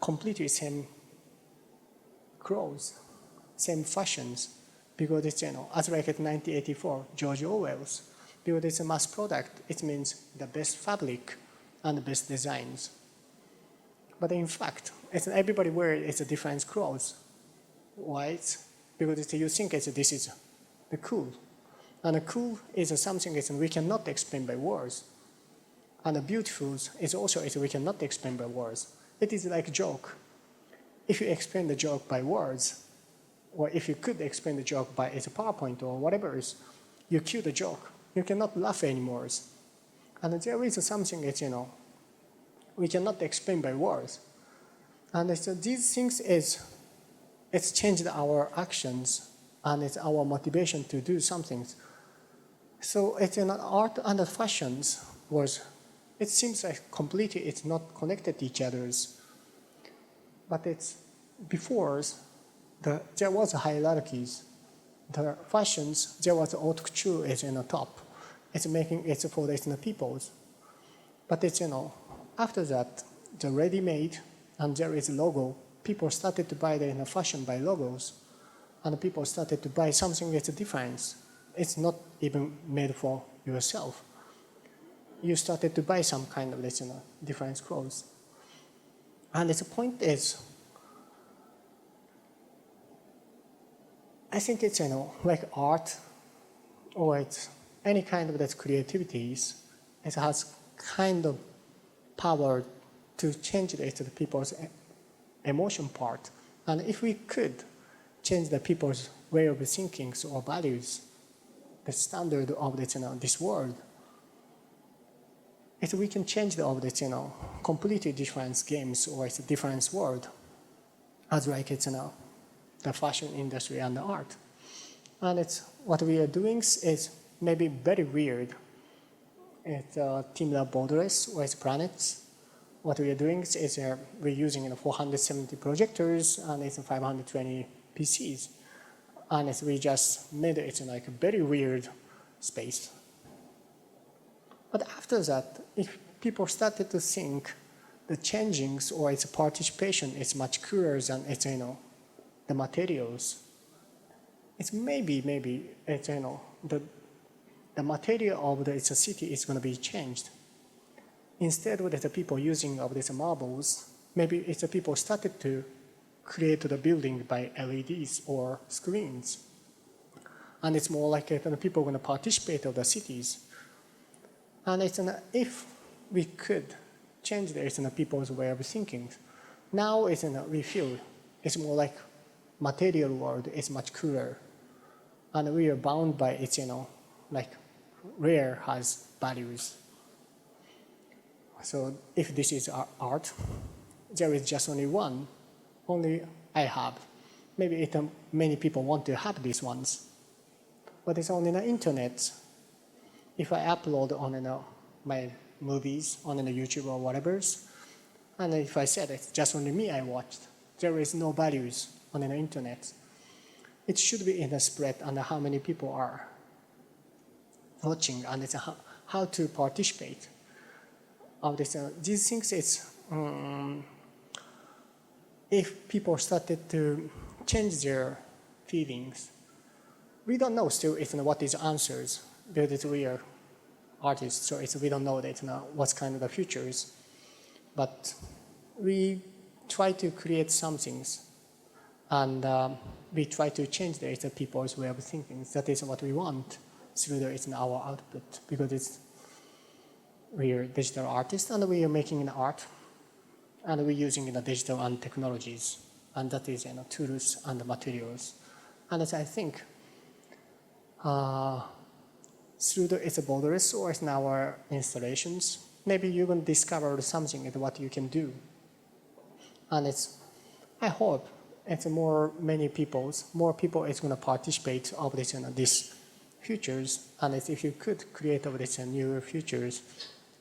completely same clothes, same fashions, because as like 1984, George Orwell's, because it's a mass product, it means the best fabric and the best designs. But in fact, everybody wears different clothes. Why? Because you think this is the cool. And the cool is something we cannot explain by words. And the beautiful is also we cannot explain by words. It is like a joke. If you explain the joke by words, or if you could explain the joke by a PowerPoint or whatever, you kill the joke. You cannot laugh anymore. And there is something we cannot explain by words. And so these things it's changed our actions and it's our motivation to do something. So it's an art and the fashions was, it seems like completely it's not connected to each other's. But it's before there was hierarchies. The fashions, there was haute couture is in the top. It's making it for the peoples. But it's, after that, the ready-made and there is a logo. People started to buy the fashion by logos. And people started to buy something that's a difference. It's not even made for yourself. You started to buy some kind of different clothes. And the point is, I think it's like art or it's any kind of that creativities. It has kind of power to change the people's emotion part. And if we could change the people's way of thinking or values, the standard of this world, if we can change the completely different games or it's a different world, as like the fashion industry and the art. And it's what we are doing is maybe very weird. It's teamLab borderless or it's planets. What we are doing is we're using 470 projectors and it's 520 PCs. And we just made it like a very weird space. But after that, if people started to think the changings or its participation is much cooler than it's, the materials, it's maybe it's, the material of the city is going to be changed. Instead of the people using of these marbles, maybe it's the people started to create the building by LEDs or screens. And it's more like the people are going to participate of the cities. And it's if we could change the people's way of thinking, now it's we feel it's more like material world is much cooler. And we are bound by its, like rare has values. So if this is art, there is just only one, only I have. Maybe many people want to have these ones, but it's on the internet. If I upload on my movies on YouTube or whatever, and if I said it's just only me I watched, there is no values on the internet. It should be in the spread and how many people are watching and it's how to participate of this. These things is if people started to change their feelings, we don't know still what is answers because we are artists, so we don't know that what's kind of the futures, but we try to create some things and we try to change the people's way of thinking. That is what we want through our output, because we are digital artists and we are making an art and we're using the digital and technologies, and that is tools and materials. And as I think through it's borderless or in our installations, maybe you're going to discover something at what you can do. And I hope it's more people is going to participate of this these futures. And if you could create of this new futures,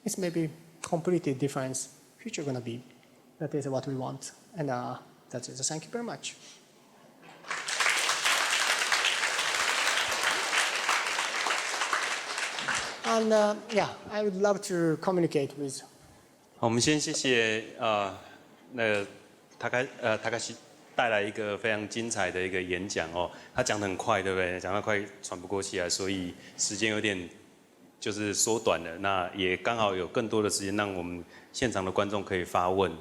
it's maybe completely different future going to be. That is what we want. And that's it. Thank you very much. And yeah, I would love to communicate with. 好，我们先谢谢塔卡西带来一个非常精彩的一个演讲哦。他讲得很快，对不对？讲得快喘不过气来，所以时间有点就是缩短了。那也刚好有更多的时间让我们现场的观众可以发问。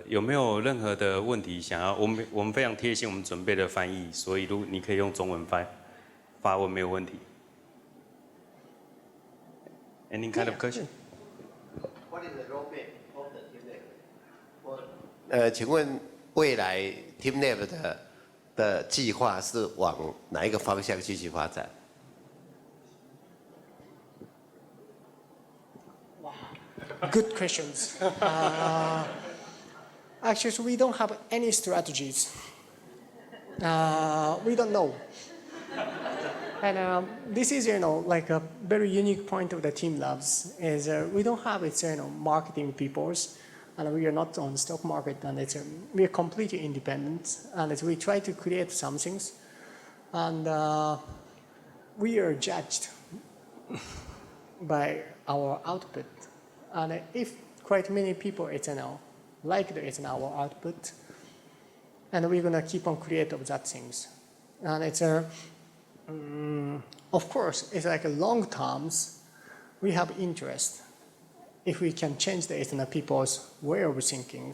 有没有任何的问题想要？我们非常贴心，我们准备了翻译，所以如果你可以用中文发问，没有问题。Any kind of question? What is the roadmap of the teamLab? 请问未来 teamLab 的计划是往哪一个方向继续发展？ Good questions. Actually, we don't have any strategies. We don't know. And this is, like a very unique point of the teamLabs is we don't have its, marketing peoples, and we are not on stock market, and we are completely independent, and we try to create some things, and we are judged by our output, and if quite many people, like our output, and we're gonna keep on creating that things, and of course, it's like a long terms, we have interest. If we can change the people's way of thinking,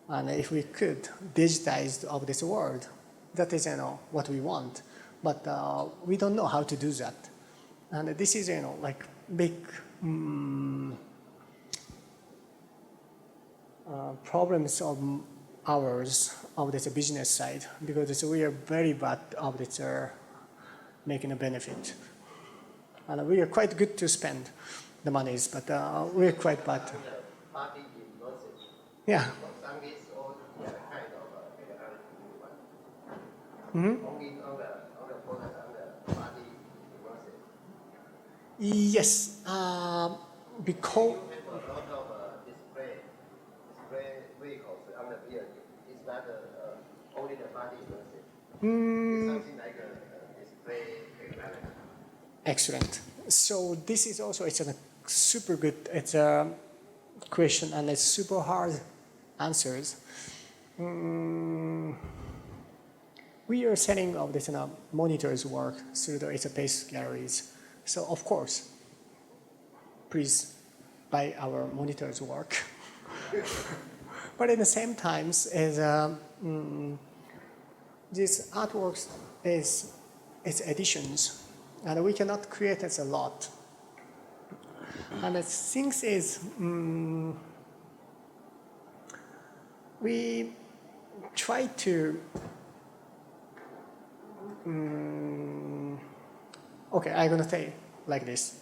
and if we could digitize of this world, that is what we want. But we don't know how to do that. And this is like big problems of ours of this business side, because we are very bad of this making a benefit. And we are quite good to spend the monies, but we're quite bad. Yeah. Mm-hmm. Yes, because display vehicles on the building. It's not only the body immersive. It's something like a display technology. Excellent. So this is also, it's a super good question, and it's super hard answers. We are setting up this monitors work through the pace galleries. So of course, please buy our monitors work. But at the same time, this artworks is its editions, and we cannot create it a lot. And the thing is, we try to. Okay, I'm gonna say like this.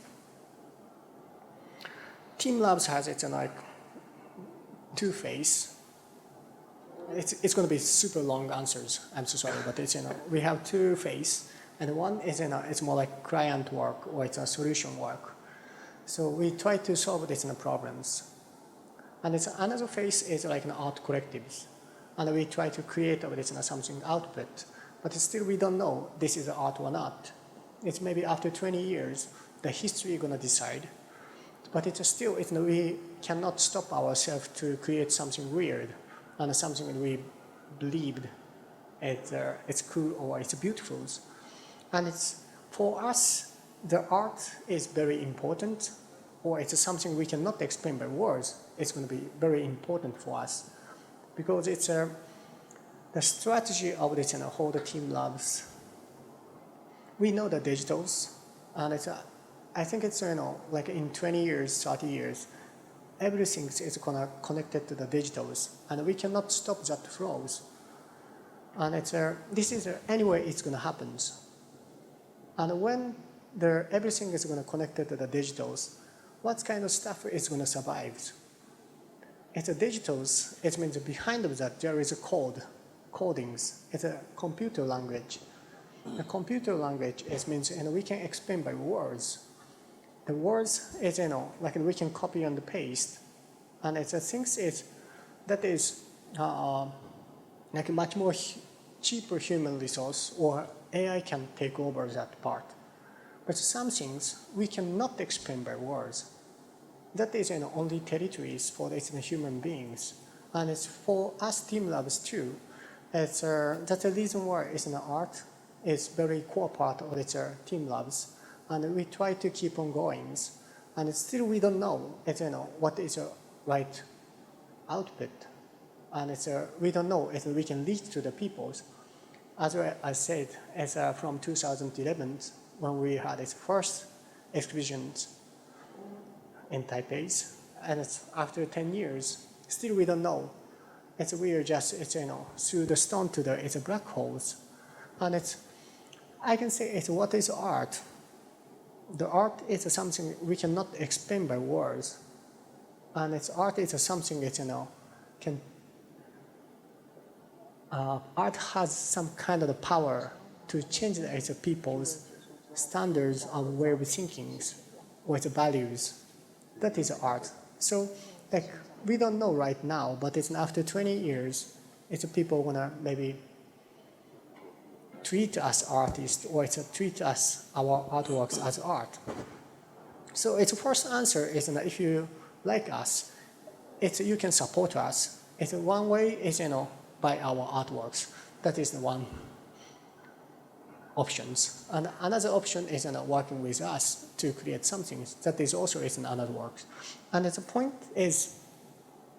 teamLabs has its like two phases. It's gonna be super long answers. I'm so sorry, but it's we have two phases, and one is it's more like client work or it's a solution work. So we try to solve these problems, and it's another phase is like an art collectives, and we try to create this something output, but still we don't know this is art or not. It's maybe after 20 years, the history is gonna decide, but it's still we cannot stop ourselves to create something weird and something that we believed it's cool or it's beautiful, and it's for us. The art is very important, or it's something we cannot explain by words. It's going to be very important for us because it's the strategy of this whole teamLabs. We know the digitals, and I think it's like in 20 years, 30 years, everything is gonna connected to the digitals, and we cannot stop that flows. And it's this is anyway it's gonna happen, and when everything is going to connect to the digitals, what kind of stuff is going to survive? It's a digitals, it means behind of that there is a codings. It's a computer language. The computer language means we can explain by words. The words is like we can copy and paste, and it's a things that is like a much more cheaper human resource, or AI can take over that part. But some things we cannot explain by words. That is only territories for the human beings. And it's for us teamLabs too. That's the reason why art is very core part of teamLabs. And we try to keep on going. And still we don't know what is the right output. And we don't know if we can reach to the peoples. As I said, from 2011, when we had its first exhibitions in Taipei, and it's after 10 years, still we don't know. We are just through the stone to it's a black holes, and I can say what is art. The art is something we cannot explain by words, and art is something can. Art has some kind of the power to change the people's standards of way of thinking with values. That is art. So like we don't know right now, but it's after 20 years, it's people gonna maybe treat us artists or it's treat us our artworks as art. So its first answer is that if you like us, you can support us. It's one way is by our artworks. That is the one options. And another option is working with us to create something. That is also is another work. And the point is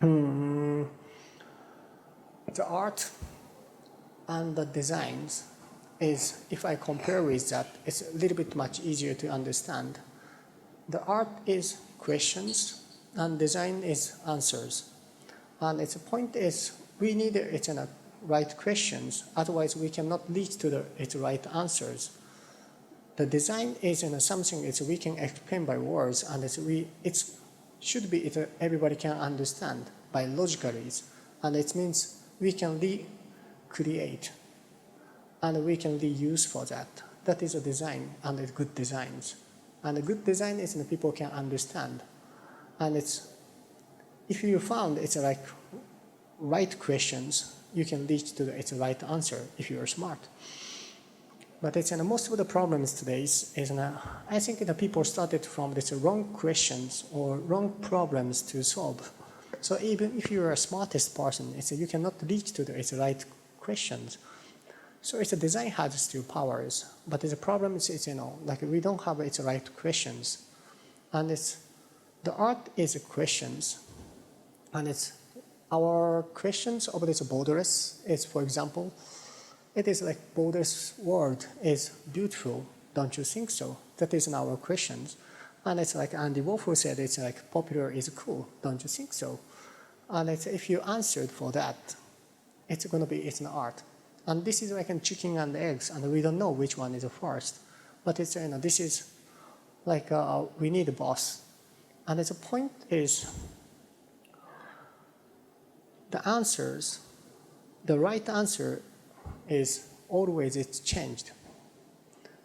the art and the designs is, if I compare with that, it's a little bit much easier to understand. The art is questions and design is answers. And its point is we need right questions, otherwise we cannot lead to its right answers. The design is something we can explain by words, and it should be everybody can understand by logically, and it means we can create, and we can use for that. That is a design, and it's good designs. And a good design is people can understand, and if you found it's like right questions, you can lead to its right answer if you are smart. But most of the problems today is I think the people started from this wrong questions or wrong problems to solve. So even if you are a smartest person, you cannot lead to its right questions. So design has still powers, but the problem is like we don't have its right questions, and the art is questions, and our questions of this borderless is, for example, it is like borderless world is beautiful, don't you think so? That is our questions, and it's like Andy Warhol said, it's like popular is cool, don't you think so? And if you answered for that, it's going to be an art. And this is like a chicken and eggs, and we don't know which one is the first. But this is like we need a boss. And the point is the answers, the right answer is always it's changed.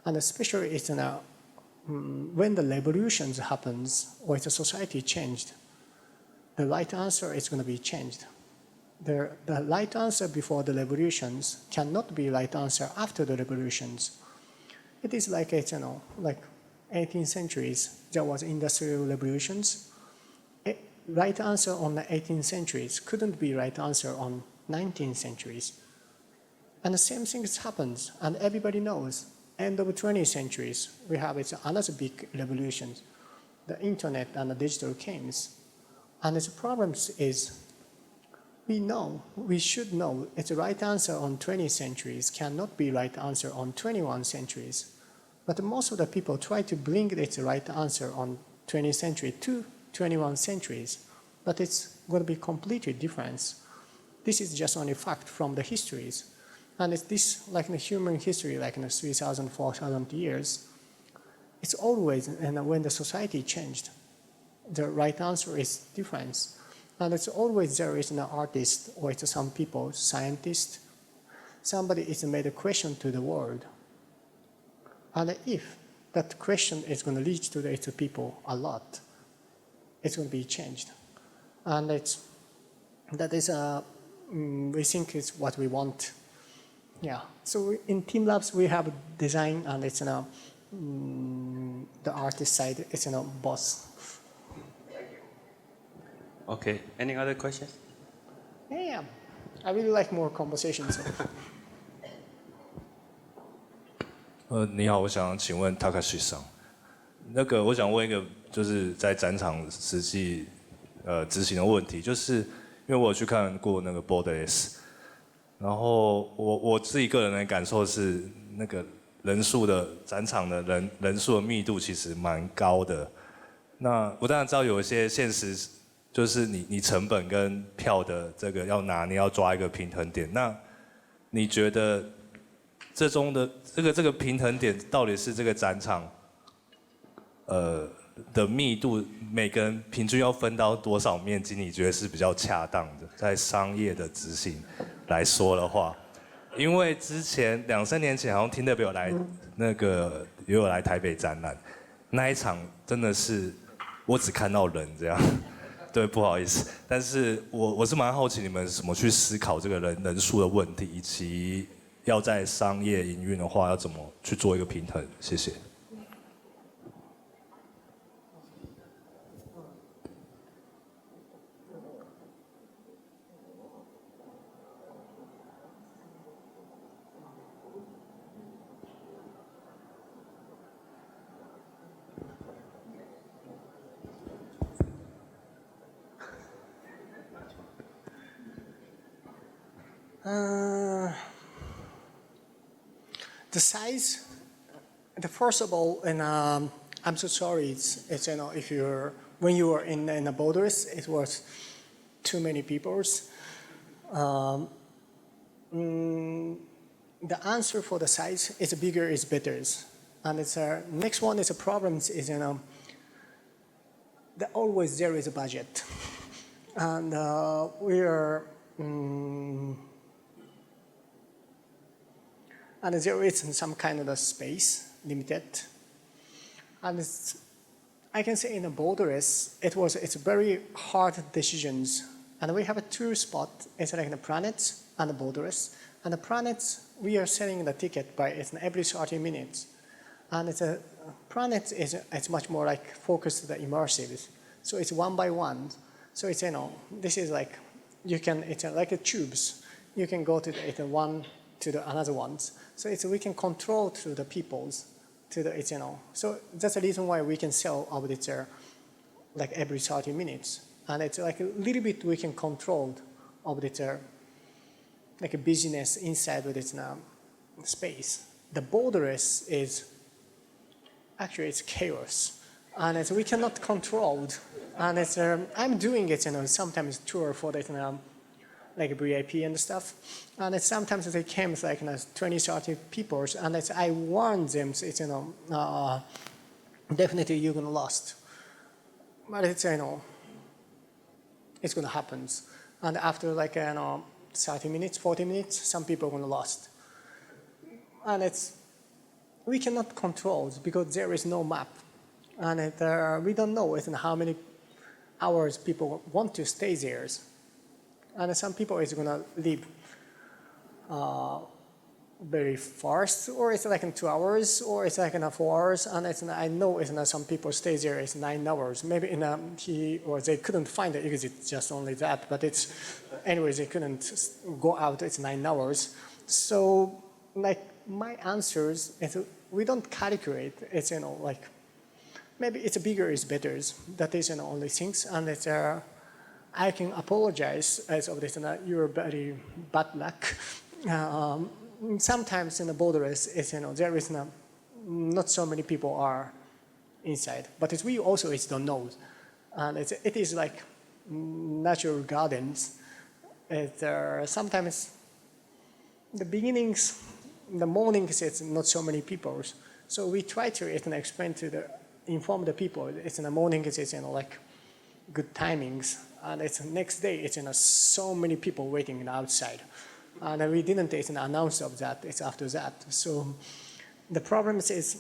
And especially it's when the revolutions happens or the society changed, the right answer is going to be changed. The right answer before the revolutions cannot be right answer after the revolutions. It is like like 18th centuries, there was industrial revolutions. Right answer on the 18th centuries couldn't be right answer on 19th centuries. And the same thing happens, and everybody knows. End of the 20th centuries, we have another big revolution, the internet and the digital games. And the problem is, we should know it's the right answer on 20th centuries cannot be right answer on 21st centuries. But most of the people try to bring its right answer on 20th century to 21st centuries, but it's going to be completely different. This is just only fact from the histories. And it's this, like in the human history, like in the 3,000, 4,000 years, it's always, and when the society changed, the right answer is different. And it's always there is an artist or it's some people, scientist, somebody is made a question to the world. And if that question is going to lead to the people a lot, it's going to be changed. And that is, we think is what we want. Yeah. So in teamLabs, we have design, and it's the artist side, it's boss. Okay, any other questions? Yeah, I really like more conversations. 你好，我想请问 Takashi 桑，我想问一个就是在展场实际执行的问题，就是因为我有去看过那个 borderless， 然后我自己个人的感受是人数的展场的人数的密度其实蛮高的。那我当然知道有一些现实。就是你成本跟票的要拿捏，要抓一个平衡点。那你觉得这中的这个平衡点到底是这个展场的密度，每个人平均要分到多少面积？你觉得是比较恰当的？在商业的执行来说的话，因为之前2、3年前好像teamLab有来也有来台北展览，那一场真的是我只看到人这样，对，不好意思，但是我是蛮好奇你们怎么去思考这个人数的问题，以及要在商业营运的话要怎么去做一个平衡，谢谢。The size. First of all, and I'm so sorry. It's if when you were in the borders, it was too many peoples. The answer for the size is bigger is better, and it's next one is a problem is that always there is a budget, and we are. And there is some kind of a space limited. And I can say in the borders, it's very hard decisions. And we have two spots. It's like the planets and the borders. And the planets, we are selling the ticket by every 30 minutes. And planet it's much more like focused the immersive. So it's one by one. So it's this is like it's like a tubes. You can go to the one to the another ones. So we can control through the peoples to the So that's the reason why we can sell over there like every 30 minutes. And it's like a little bit we can control over there like a business inside with its space. The borders is actually it's chaos. And we cannot control. And I'm doing it, sometimes tour for the like VIP and stuff. And sometimes they came like 20, 30 people, and I warned them, definitely you're gonna lost. But it's gonna happen. And after like 30 minutes, 40 minutes, some people are gonna lost. And we cannot control because there is no map. And we don't know how many hours people want to stay there. And some people is gonna leave very fast, or it's like in 2 hours, or it's like in 4 hours. And I know some people stay there 9 hours. Maybe or they couldn't find the exit, just only that. But anyways, they couldn't go out. It's 9 hours. So like my answers is we don't calculate. It's like maybe it's bigger is better. That is only things, and it's. I can apologize as of this, you're very bad luck. Sometimes in the borders, there is not so many people are inside, but we also don't know. And it is like natural gardens. Sometimes the beginnings, the mornings, it's not so many people. So we try to explain inform the people. It's in the morning, it's like good timings. And it's next day, it's so many people waiting outside. And we didn't announce of that, it's after that. So the problem is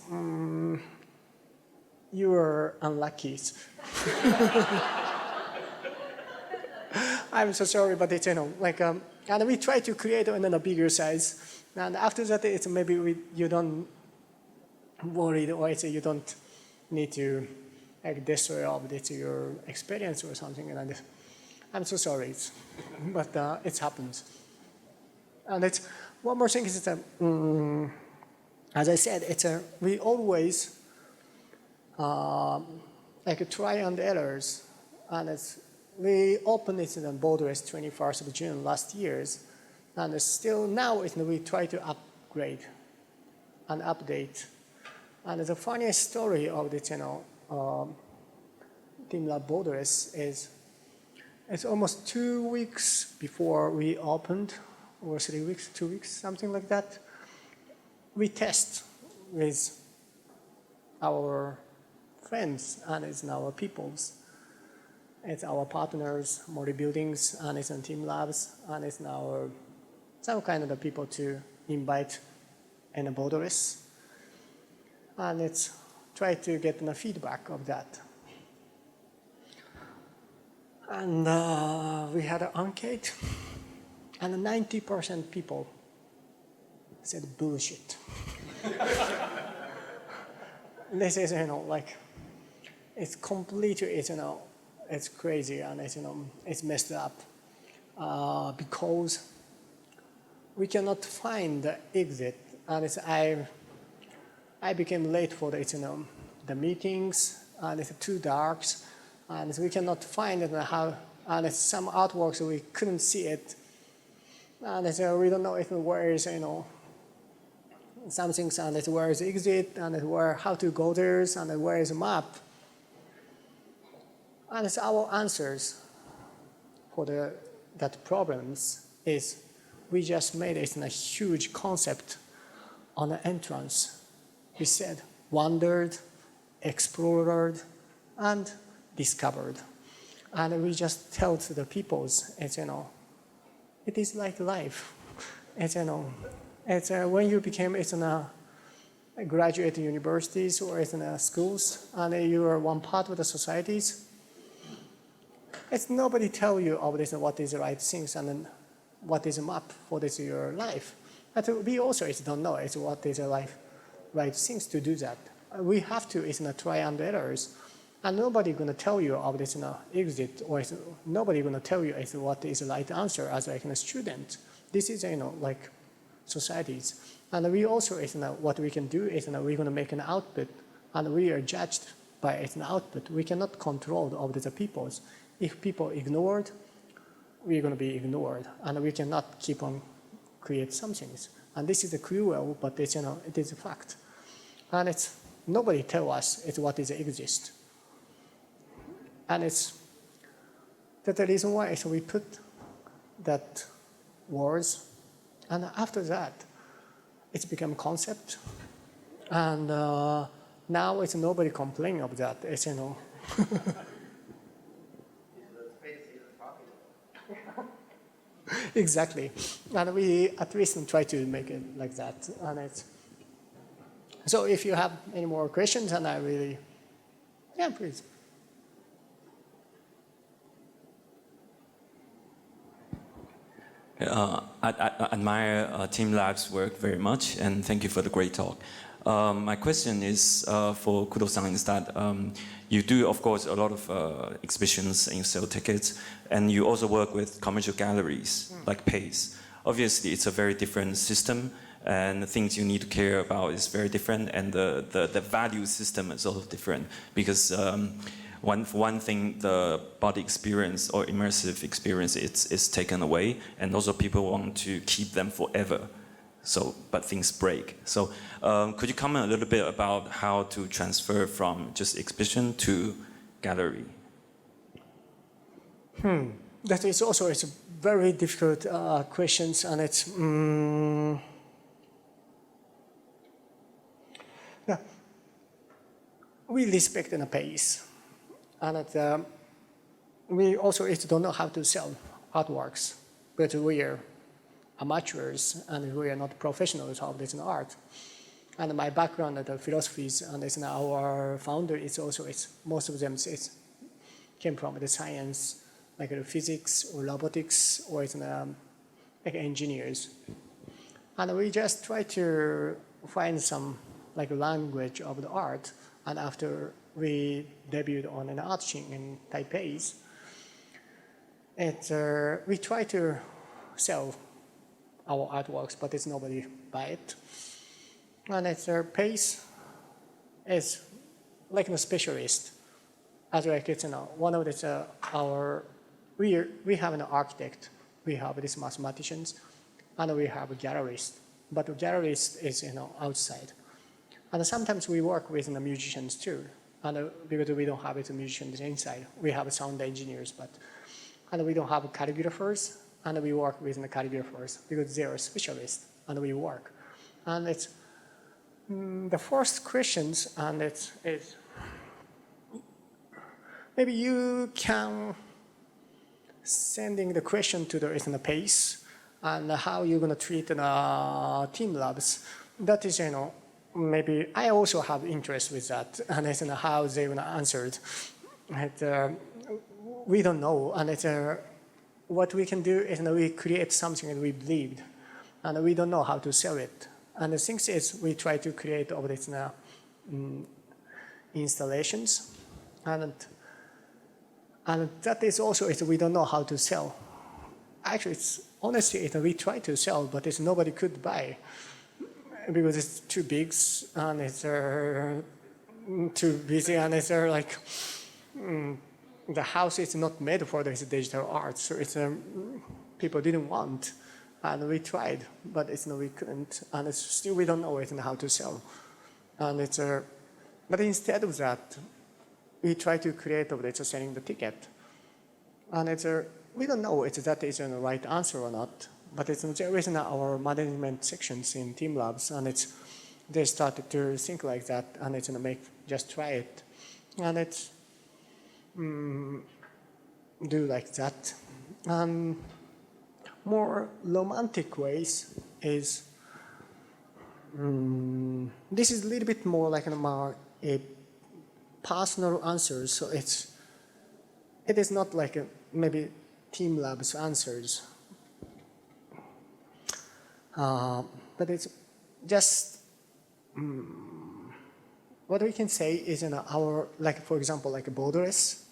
you are unlucky. I'm so sorry, but it's, like, and we try to create a bigger size. And after that, it's maybe you don't worry, or you don't need to like destroy all your experience or something like this. I'm so sorry, but it happens. And one more thing is that, as I said, we always like try and errors, and we opened it in the borders 21st of June last year, and still now we try to upgrade and update. And the funniest story of the teamLab borders is it's almost 2 weeks before we opened, or 3 weeks, 2 weeks, something like that. We test with our friends and it's our peoples. It's our partners, Mori Buildings, and it's in teamLabs, and it's some kind of the people to invite in the borders. and it's try to get the feedback of that. And we had an enquete, and 90% people said bullshit. This is, like, it's completely, it's crazy, and it's messed up because we cannot find the exit, and I became late for the meetings, and it's too dark, and we cannot find it how, and it's some artworks we couldn't see it, and we don't know if where is some things, and it's where is the exit, and it's where how to go there, and where is the map, and it's our answers for that problems is we just made it in a huge concept on the entrance. We said wandered, explored, and discovered. And we just tell to the peoples, it is like life. It's when you became graduate universities or schools, and you are one part of the societies. It's nobody tell you what is the right things and then what is a map for your life. But we also don't know what is the right things to do that. We have to try and errors, and nobody gonna tell you of this exit, or nobody gonna tell you what is the right answer as a student. This is like societies, and we also what we can do is we're gonna make an output, and we are judged by an output. We cannot control of the peoples. If people ignored, we're going to be ignored, and we cannot keep on create some things. And this is cruel, but it is a fact. And nobody tell us what is exist. And that's the reason why we put that words, and after that, it's become concept, and now nobody complaining of that. Exactly, and we at least try to make it like that. And so if you have any more questions, and please. I admire teamLab's work very much, and thank you for the great talk. My question is for Kudo-san is that you do, of course, a lot of exhibitions and you sell tickets, and you also work with commercial galleries like Pace. Obviously, it's a very different system, and the things you need to care about is very different, and the value system is also different, because one thing, the body experience or immersive experience is taken away, and also people want to keep them forever. But things break. So could you comment a little bit about how to transfer from just exhibition to gallery? That is also a very difficult questions, and we respect the pace, and we also don't know how to sell artworks, but we are amateurs, and we are not professionals of this art. And my background at the philosophies, and our founder is also, most of them came from the science, like physics or robotics, or like engineers. And we just try to find some language of the art, and after we debuted on an art scene in Taipei, we try to sell our artworks, but nobody buy it. And Pace is like a specialist. As one of we have an architect, we have these mathematicians, and we have a gallerist. But the gallerist is outside. And sometimes we work with the musicians too. And because we don't have musicians inside, we have sound engineers, and we don't have calligraphers. And we work with the calligraphers because they are specialists, and we work. And the first questions, and it's maybe you can sending the question to the Pace, and how you're gonna treat teamLabs. That is maybe I also have interest with that, and it's how they will answer it. And, we don't know, and it's, what we can do is we create something that we believed, and we don't know how to sell it. And the thing is, we try to create all these installations, and that is also we don't know how to sell. Actually, honestly, we try to sell, but nobody could buy because it's too big and it's too busy, and it's like the house is not made for this digital art, so it's people didn't want, and we tried, but we couldn't, and it's still we don't know how to sell, and it's but instead of that, we try to create selling the ticket, and it's we don't know if that is the right answer or not, but there is our management sections in teamLabs, and they started to think like that, and it's just try it, and it's do like that. More romantic ways is this is a little bit more like a personal answer, so it is not like maybe teamLab's answers, but it's just what we can say is our, like for example, like a borderless.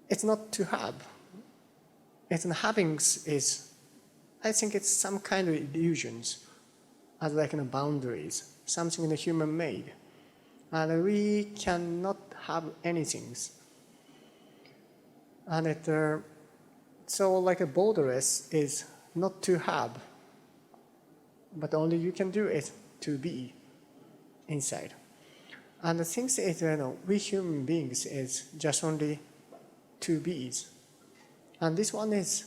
It's not to have. It's having is, I think it's some kind of illusions, as like boundaries, something in the human made, and we cannot have anything. And so like a borderless is not to have, but only you can do it to be inside. And the thing is, we human beings is just only two bees. And this one is,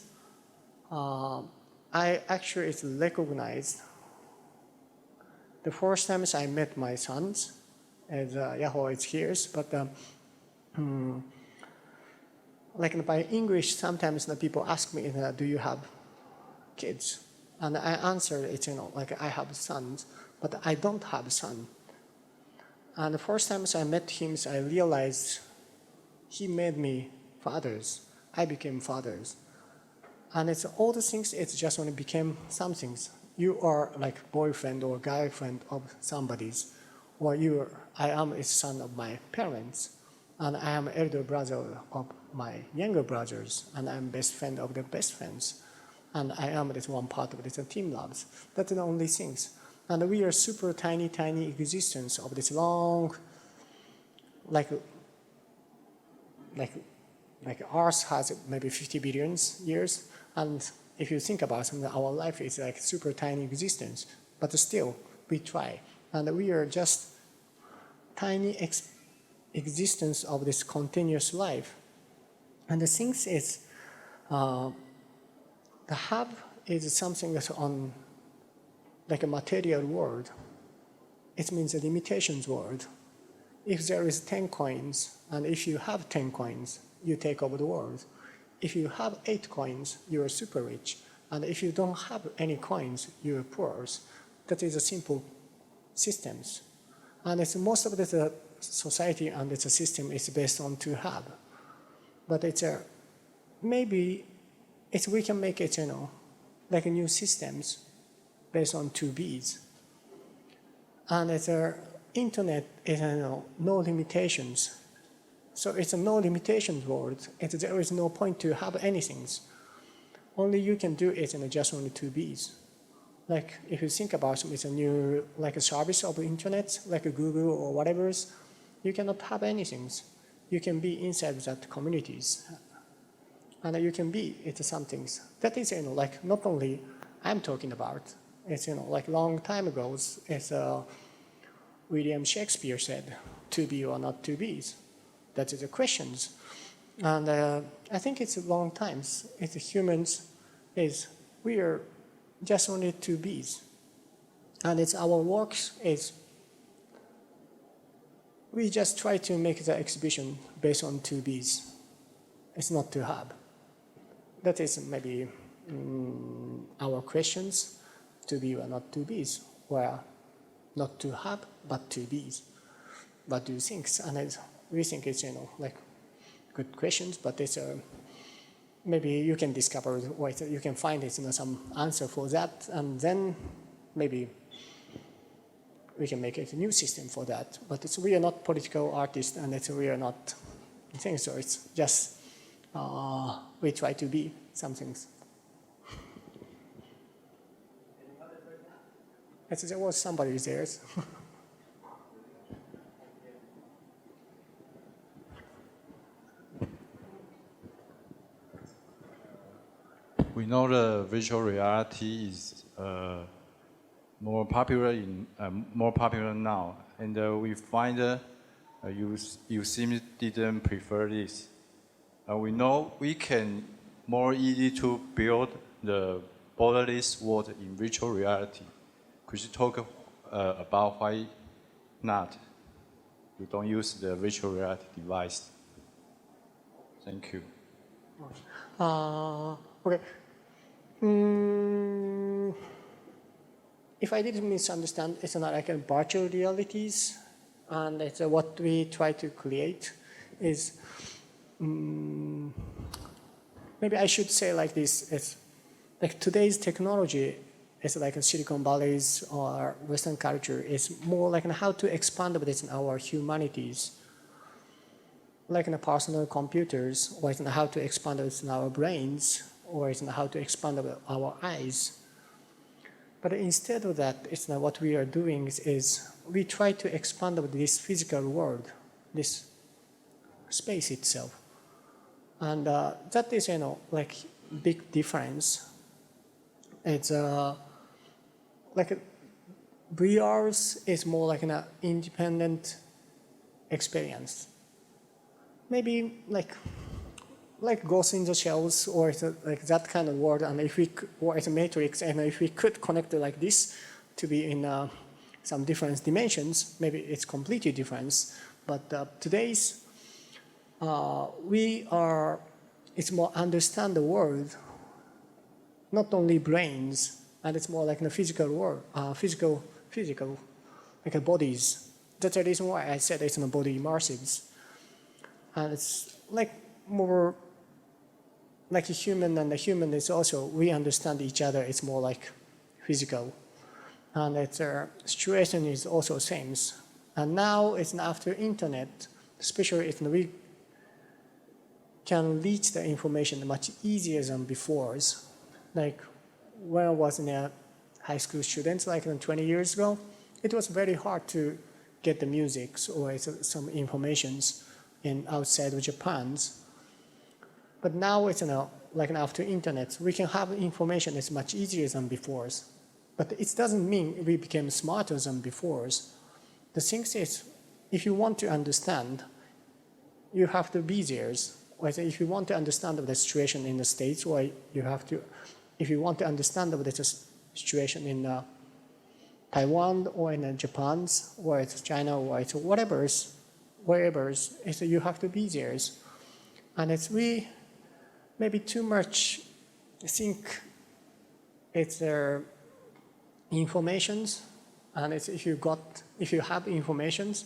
I actually recognized the first time I met my sons, as Yahoo is here, but like by English, sometimes the people ask me, do you have kids? And I answer, like I have sons, but I don't have a son. And the first time I met him, I realized he made me fathers. I became fathers. And it's all the things, it's just when it became some things. You are like boyfriend or girlfriend of somebody's, or I am a son of my parents, and I am elder brother of my younger brothers, and I'm best friend of the best friends. And I am this one part of this teamLabs. That's the only things. And we are super tiny existence of this long, like Earth has maybe 50 billion years, and if you think about it, our life is like super tiny existence, but still we try, and we are just tiny existence of this continuous life. And the thing is, the hub is something that's on like a material world. It means a limitations world. If there is 10 coins, and if you have 10 coins, you take over the world. If you have 8 coins, you are super rich. And if you don't have any coins, you are poor. That is a simple systems. And it's most of the society and its system is based on to have. But it's maybe we can make it, like new systems based on 2Bs. And it's internet is no limitations. So it's a no limitations world. There is no point to have anything. Only you can do it in just only 2Bs. Like if you think about it, it's a new like a service of the internet, like a Google or whatever. You cannot have anything. You can be inside that communities, and you can be into some things. That is like not only I'm talking about. It's like long time ago. It's William Shakespeare said, "To be or not to be." That is the questions, and I think it's a long time. It's humans we are just only 2Bs, and it's our works is we just try to make the exhibition based on 2Bs. It's not to have. That is maybe our questions, to be or not to be, where not to have, but to be. What do you think? And we think it's, like good questions, but it's maybe you can discover, or you can find some answer for that, and then maybe we can make a new system for that. But we are not political artists, and we are not things. So it's just we try to be some things. There was somebody there. We know the virtual reality is more popular now, and we find you seem didn't prefer this. We know we can more easy to build the borderless world in virtual reality. Could you talk about why not? You don't use the virtual reality device. Thank you. Okay. If I didn't misunderstand, it's not like a virtual realities, and it's what we try to create is maybe I should say like this: it's like today's technology is like a Silicon Valley's or Western culture is more like how to expand within our humanities, like in the personal computers, or it's how to expand within our brains, or it's how to expand our eyes. But instead of that, it's not what we are doing is we try to expand this physical world, this space itself. And that is, like big difference. It's like VRs is more like an independent experience. Maybe like Ghost in the Shells, or it's like that kind of world, and if we or it's a matrix, and if we could connect it like this to be in some different dimensions, maybe it's completely different. But today's it's more understand the world, not only brains, and it's more like in the physical world, physical, like bodies. That's the reason why I said it's in the body immersives, and it's like more like a human, and the human is also, we understand each other, it's more like physical. And its situation is also same. And now it's after internet, especially if we can reach the information much easier than before. Like when I was a high school student, like 20 years ago, it was very hard to get the music or some informations in outside of Japan. But now it's like after internet, we can have information that's much easier than before. But it doesn't mean we became smarter than before. The thing is, if you want to understand, you have to be there. Or if you want to understand the situation in the States, or you have to, if you want to understand the situation in Taiwan or in Japan, or it's China, or it's wherever, you have to be there. And it's we maybe too much think it's their informations, and it's if you have informations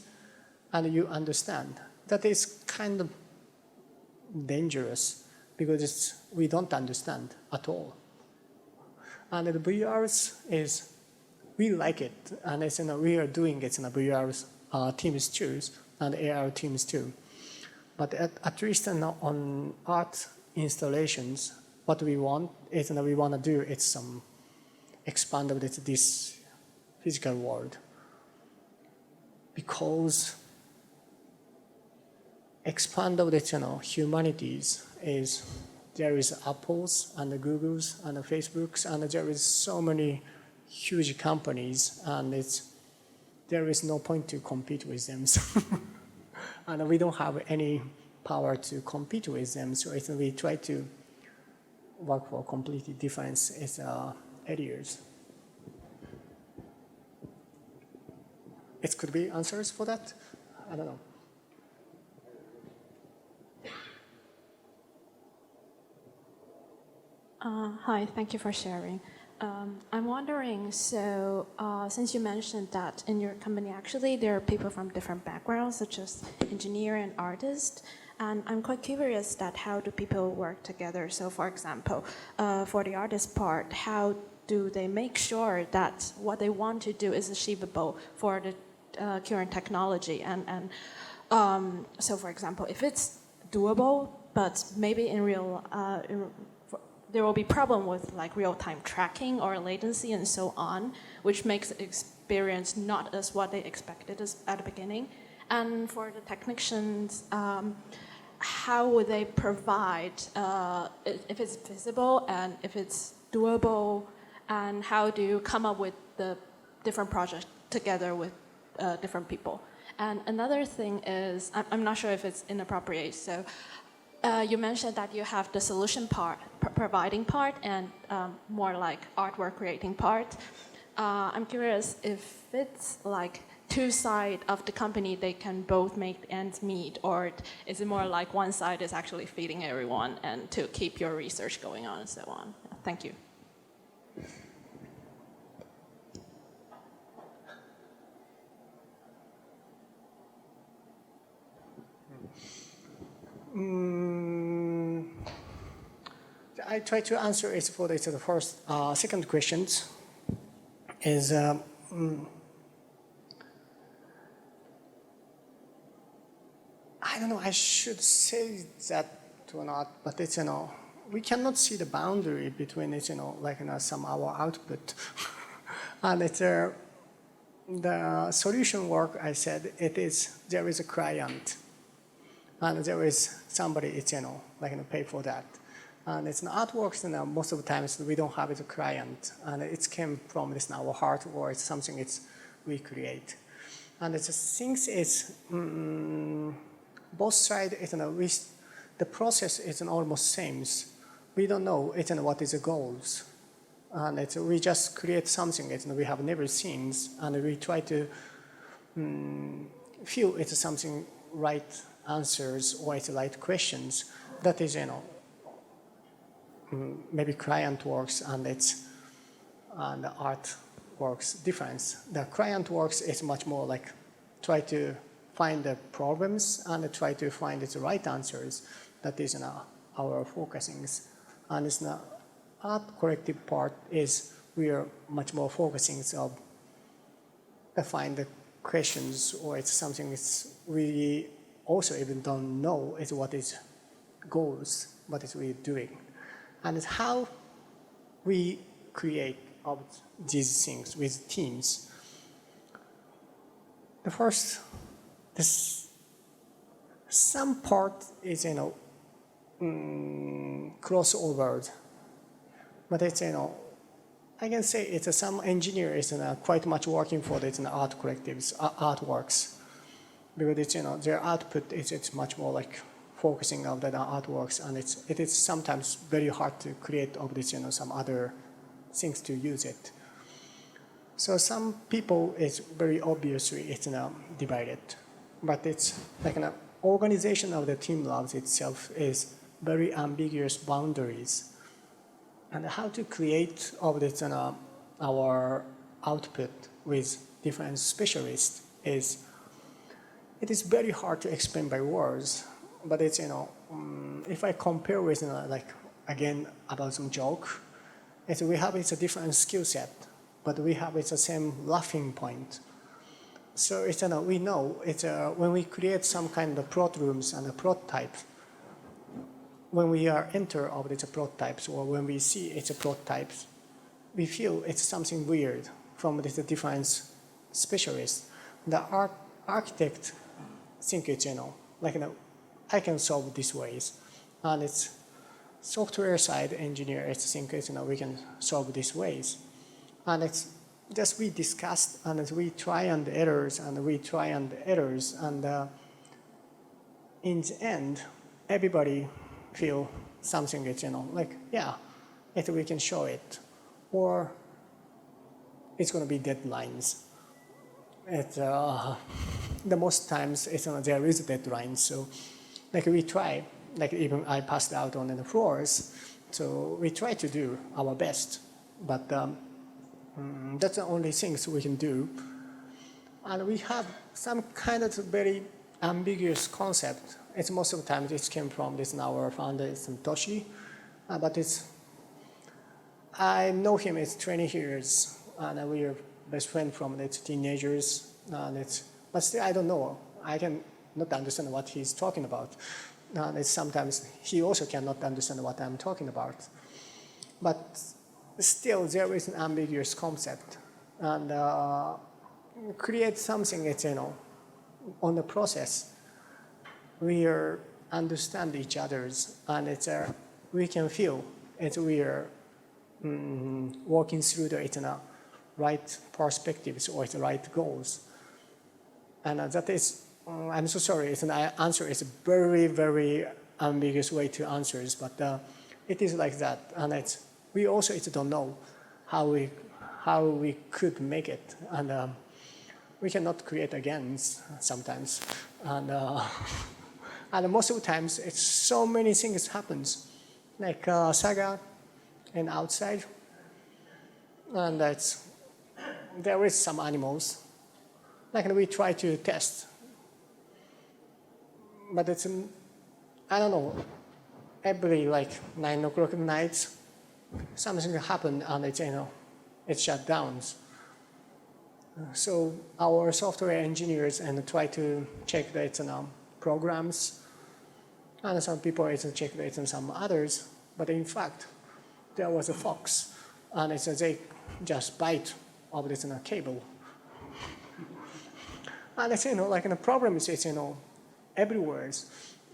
and you understand, that is kind of dangerous because we don't understand at all. And the VRs is we like it, and it's we are doing it in the VRs teams too, and AR teams too. But at least on art installations, what we want is we want to do it's some expand of this physical world, because expand of the humanities is there is Apples and the Googles and the Facebooks, and there is so many huge companies, and there is no point to compete with them. And we don't have any power to compete with them, so we try to work for completely different areas. It could be answers for that? I don't know. Hi, thank you for sharing. I'm wondering, so since you mentioned that in your company, actually, there are people from different backgrounds, such as engineer and artist, and I'm quite curious that how do people work together? So, for example, for the artist part, how do they make sure that what they want to do is achievable for the current technology? And so, for example, if it's doable, but maybe in real, there will be problem with like real-time tracking or latency and so on, which makes the experience not as what they expected at the beginning. And for the technicians, how would they provide, if it's feasible and if it's doable, and how do you come up with the different projects together with different people? And another thing is, I'm not sure if it's inappropriate, so you mentioned that you have the solution part, providing part, and more like artwork creating part. I'm curious if it's like two sides of the company, they can both make ends meet, or is it more like one side is actually feeding everyone and to keep your research going on and so on? Thank you. I try to answer it for the first, second questions. Is I don't know. I should say that or not, but it's we cannot see the boundary between it, like some our output, and it's the solution work. I said it is there is a client, and there is somebody. It's like pay for that. And it's artworks, most of the times we don't have it a client, and it came from this our heart, or it's something we create. And it's things is both sides. The process is almost same. We don't know what is the goals, and we just create something we have never seen, and we try to feel it's something right answers or it's right questions. That is maybe client works and the art works difference. The client works is much more like try to find the problems and try to find the right answers. That is our focusings. And it's the art collective part is we are much more focusing of find the questions, or it's something we also even don't know is what is goals, what is we doing. And it's how we create of these things with teams. The first, some part is crossover, but it's I can say it's some engineer is quite much working for the art collectives, artworks, because it's their output it's much more like focusing on the artworks, and it is sometimes very hard to create of this some other things to use it. So some people it's very obviously it's divided, but it's like an organization of the teamLabs itself is very ambiguous boundaries, and how to create of this our output with different specialists is it is very hard to explain by words. But it's if I compare with like again about some joke, we have it's a different skill set, but we have it's the same laughing point. So it's we know it's when we create some kind of plot rooms and a prototype. When we are enter of the prototypes, or when we see it's a prototypes, we feel it's something weird from the different specialists. The architect think it's like I can solve these ways, and it's software side engineer. It's think we can solve these ways, and it's just we discussed and we try and errors and we try and errors, and in the end, everybody feel something it's like yeah, we can show it, or it's going to be deadlines. The most times there is deadlines, so. Like we try, like even I passed out on the floors, so we try to do our best, but that's the only things we can do. And we have some kind of very ambiguous concept. It's most of the time it came from this our founder, Toshi, but I know him, it's 20 years, and we are best friends from the teenagers, but still I don't know. I can not understand what he's talking about. And sometimes he also cannot understand what I'm talking about. But still there is an ambiguous concept, and create something that's, on the process. We understand each other's, and we can feel we are walking through the right perspectives or the right goals. And that is, I'm so sorry, the answer is a very, very ambiguous way to answer it, but it is like that. And we also don't know how we could make it. And we cannot create again sometimes. And most of the times, it's so many things happens, like saga and outside. And there is some animals, like we try to test. But I don't know, every 9 o'clock at night, something happened and it shut down. So our software engineers try to check the programs, and some people check some others. But in fact, there was a fox, and they just bite of this cable. And the problem is everywhere,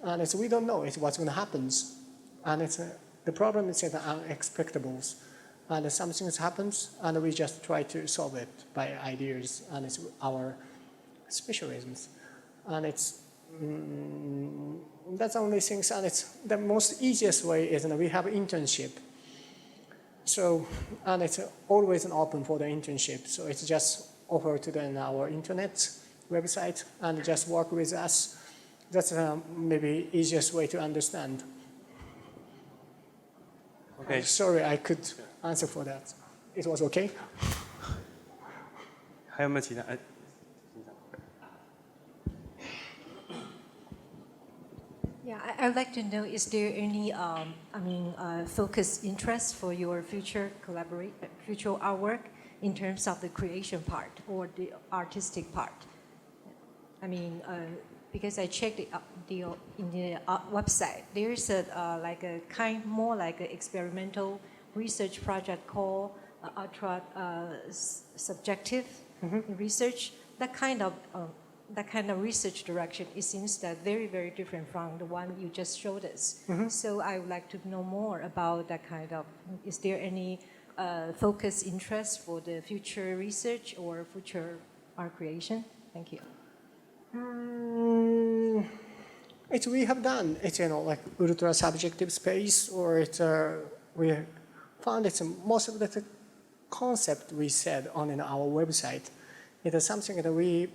and we don't know what's going to happen, and the problem is the unexpectables. And something happens, and we just try to solve it by ideas, and it's our specialisms. And that's the only things, and the most easiest way is we have internship. So, and it's always open for the internship. So it's just offer to our internet website and just work with us. That's maybe easiest way to understand. Okay. I'm sorry, I could answer for that. It was okay? 还有没有其他？Yeah, I'd like to know, is there any, focus interest for your future artwork in terms of the creation part or the artistic part? Because I checked in the website, there's more like an experimental research project called ultra subjective research. That kind of research direction, it seems that very, very different from the one you just showed us. So I would like to know more about that kind of. Is there any focus interest for the future research or future art creation? Thank you. We have done ultra subjective space, or we found most of the concept we said on our website. It is something that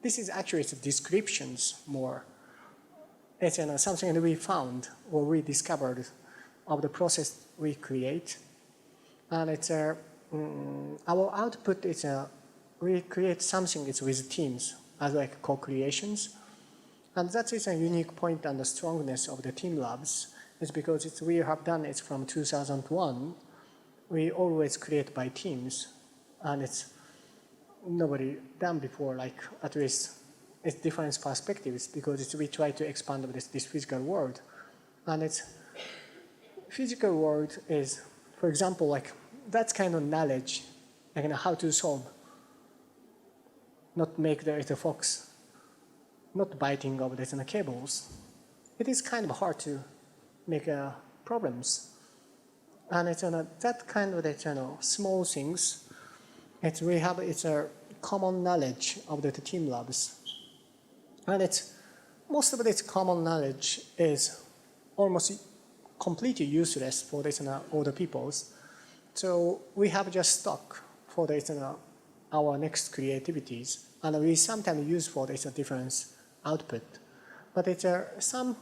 this is actually descriptions more. It's something that we found or we discovered of the process we create, and our output is we create something with teams as co-creations. And that is a unique point and the strongness of the teamLabs, is because we have done it from 2001. We always create by teams, and it's nobody done before, at least it's different perspectives, because we try to expand this physical world. And physical world is, for example, that kind of knowledge, how to solve, not make the fox not biting of the cables. It is kind of hard to make problems. And that kind of small things, we have a common knowledge of the teamLabs. And most of this common knowledge is almost completely useless for older peoples. So we have just stock for our next creativities, and we sometimes use for this different output. But some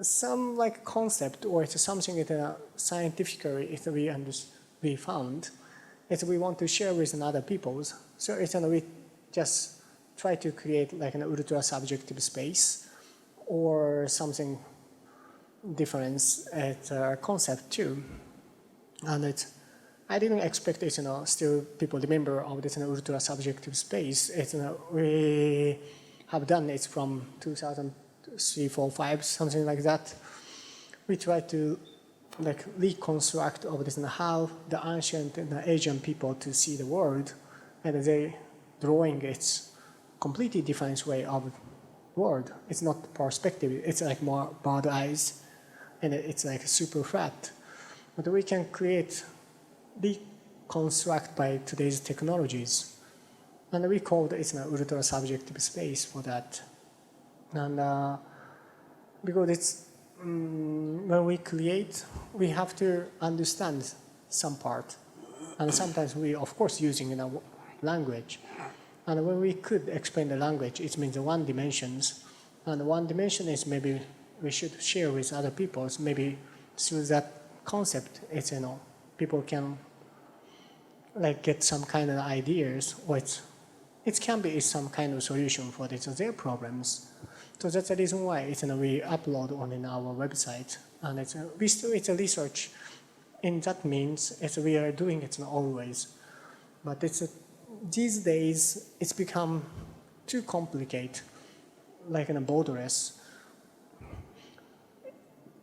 some like concept or it's something that scientifically we found, it's we want to share with other peoples. So it's we just try to create like an ultra subjective space or something different at concept too. And I didn't expect it, still people remember of this ultra subjective space. It's we have done it from 2003, 4, 5, something like that. We try to like reconstruct of this and how the ancient and the Asian people to see the world, and they drawing its completely different way of world. It's not perspective. It's like more bird eyes, and it's like super flat. But we can reconstruct by today's technologies, and we called it an ultra subjective space for that. And because it's when we create, we have to understand some part, and sometimes we, of course, using in a language. And when we could explain the language, it means the one dimensions, and one dimension is maybe we should share with other people. Maybe through that concept, it's people can like get some kind of ideas, or it can be some kind of solution for their problems. So that's the reason why we upload on our website, and it's a research. And that means we are doing it always, but these days it's become too complicated, like in a borderless.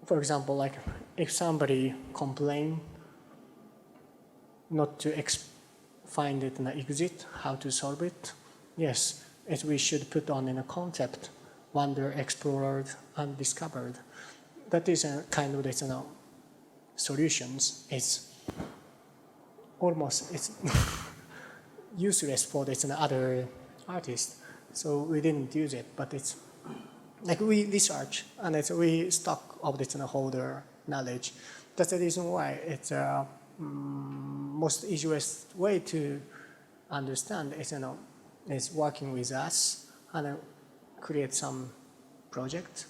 For example, like if somebody complain not to find it an exit, how to solve it, yes, we should put on in a concept. Wonder, explored, and discovered. That is a kind of solutions. It's almost useless for other artists, so we didn't use it. But it's like we research and we stock of this holder knowledge. That's the reason why it's most easiest way to understand is working with us and create some project,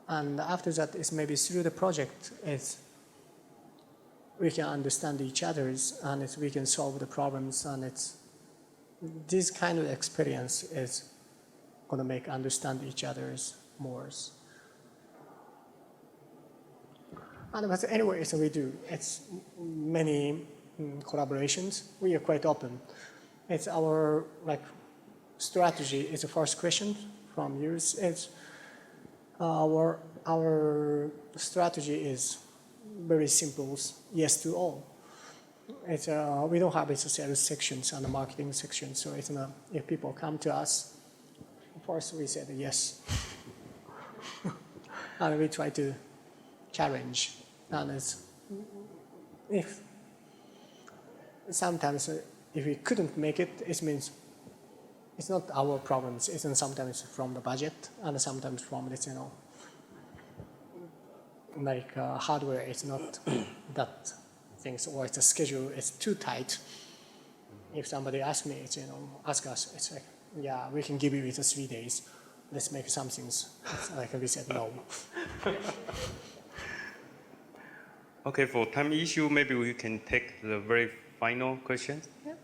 and after that is maybe through the project we can understand each other's, and we can solve the problems, and this kind of experience is going to make understand each other's more. And but anyway, we do. It's many collaborations. We are quite open. It's our strategy is the first question from you. It's our strategy is very simple. Yes to all. It's we don't have sales sections and the marketing section. So it's if people come to us, first we said yes, and we try to challenge. And if sometimes if we couldn't make it, it means it's not our problems. It's sometimes from the budget, and sometimes from this, hardware. It's not that things, or it's a schedule. It's too tight. If somebody asks me, ask us. It's like, yeah, we can give you it 3 days. Let's make some things. Like we said, no. Okay, for time issue, maybe we can take the very final question. Yeah.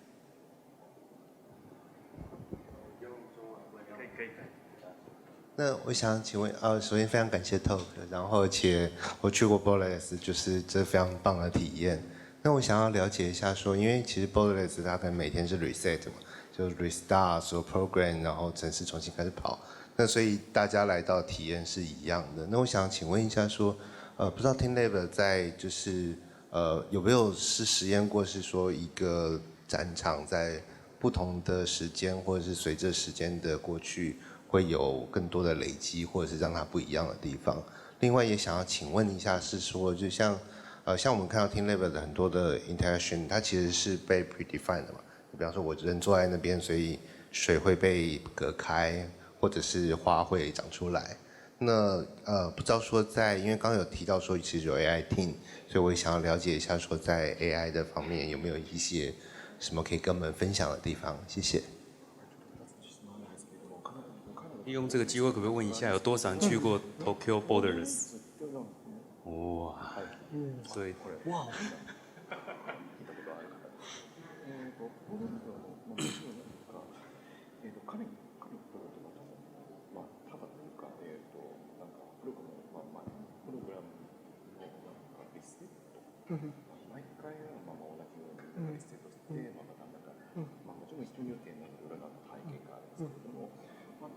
那我想请问，首先非常感谢 Talk， 然后且我去过 Borderless， 就是这非常棒的体验。那我想要了解一下说，因为其实 Borderless 它可能每天是 reset 嘛，就 restart 所有 program， 然后程式重新开始跑。那所以大家来到体验是一样的。那我想请问一下说，不知道 teamLab 在就是有没有是实验过，是说一个展场在不同的时间，或者是随着时间的过去，会有更多的累积，或者是让它不一样的地方。另外也想要请问一下，是说就像我们看到 teamLab 的很多的 interaction， 它其实是被 predefined 的嘛。比方说我人坐在那边，所以水会被隔开，或者是花会长出来。那不知道说因为刚刚有提到说其实有 AI team， 所以我也想要了解一下说在 AI 的方面有没有一些什么可以跟我们分享的地方？谢谢。利用这个机会，可不可以问一下，有多少人去过 Tokyo Borderless？ 哇，所以哇。毎回同じようにエステとしてまたなんかもちろん人によってなんかいろんな体験があるんですけれども、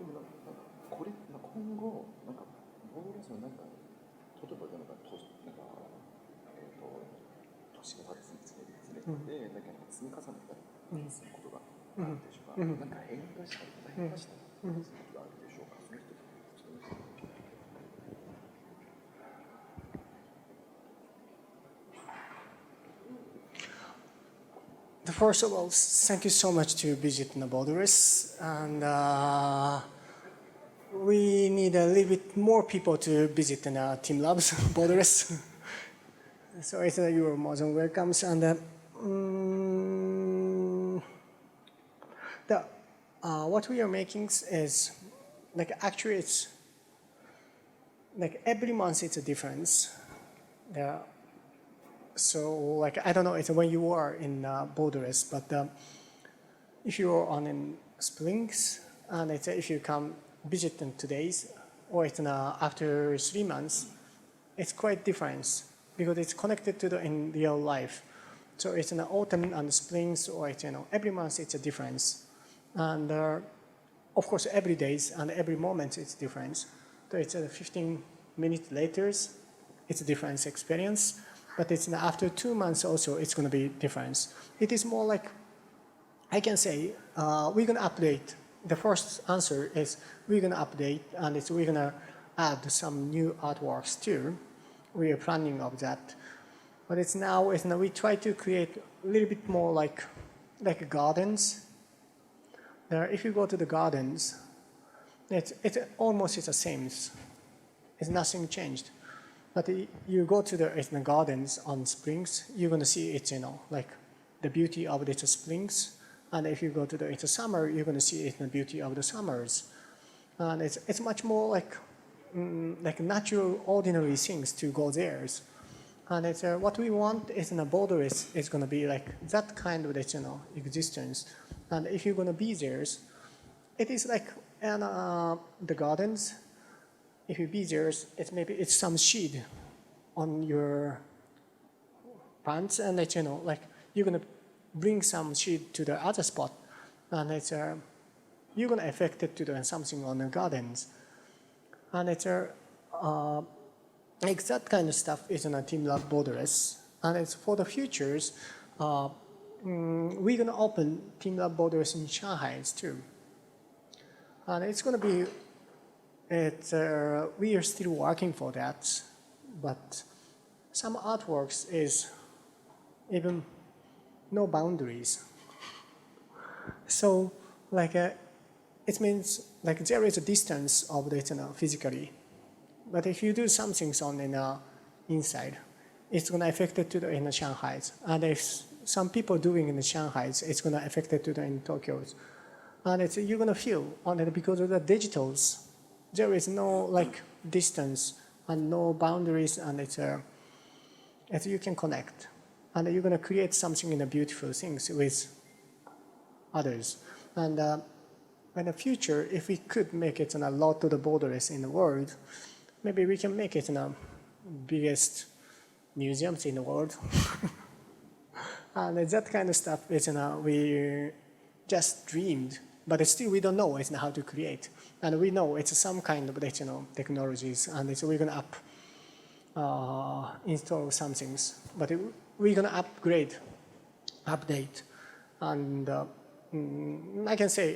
でもこれ今後なんかボードレースのなんか例えばなんか年が経つにつれてなんか積み重ねたりすることがあるでしょうか。なんか変化したりすることがあるでしょうか。その人First of all, thank you so much to visit the Borderless, and we need a little bit more people to visit the teamLab's Borderless. So it's you are more than welcome. And what we are making is like actually it's like every month it's a difference. So, like, I don't know, it's when you are in Borderless, but if you are on in Springs, and it's, if you come visit in 2 days, or it's after 3 months, it's quite different because it's connected to the in real life. So it's in the autumn and springs, or it's, every month it's a difference. And of course, every days and every moment it's different. So it's 15 minutes later, it's a different experience. But it's after 2 months also, it's going to be different. It is more like, I can say, we're going to update. The first answer is we're going to update, and we're going to add some new artworks too. We are planning of that. But it's now we try to create a little bit more like gardens. If you go to the gardens, it's almost the same. It's nothing changed. But you go to the gardens on springs, you're going to see it's, like the beauty of the springs. And if you go to the summer, you're going to see the beauty of the summers. And it's much more like natural, ordinary things to go there. And it's what we want is in a Borderless is going to be like that kind of existence. And if you're going to be there, it is like the gardens. If you be there, it's some shade on your pants, and it's like you're gonna bring some shade to the other spot, and it's you're gonna affect it to do something on the gardens, and it's like that kind of stuff is in a teamLab Borderless, and it's for the futures. We're gonna open teamLab Borderless in Shanghai too, and it's gonna be. We are still working for that, but some artworks is even no boundaries. So, like, it means like there is a distance of it physically, but if you do some things on inside, it's going to affect it to the in Shanghai, and if some people doing in the Shanghai, it's going to affect it to the in Tokyo, and you're going to feel on it because of the digitals. There is no like distance and no boundaries, and it's you can connect, and you're going to create something in the beautiful things with others. And in the future, if we could make it a lot of the Borderless in the world, maybe we can make it in the biggest museums in the world. And that kind of stuff is we just dreamed. But still, we don't know how to create, and we know it's some kind of technologies, and we're gonna install some things. But we're gonna update, and I can say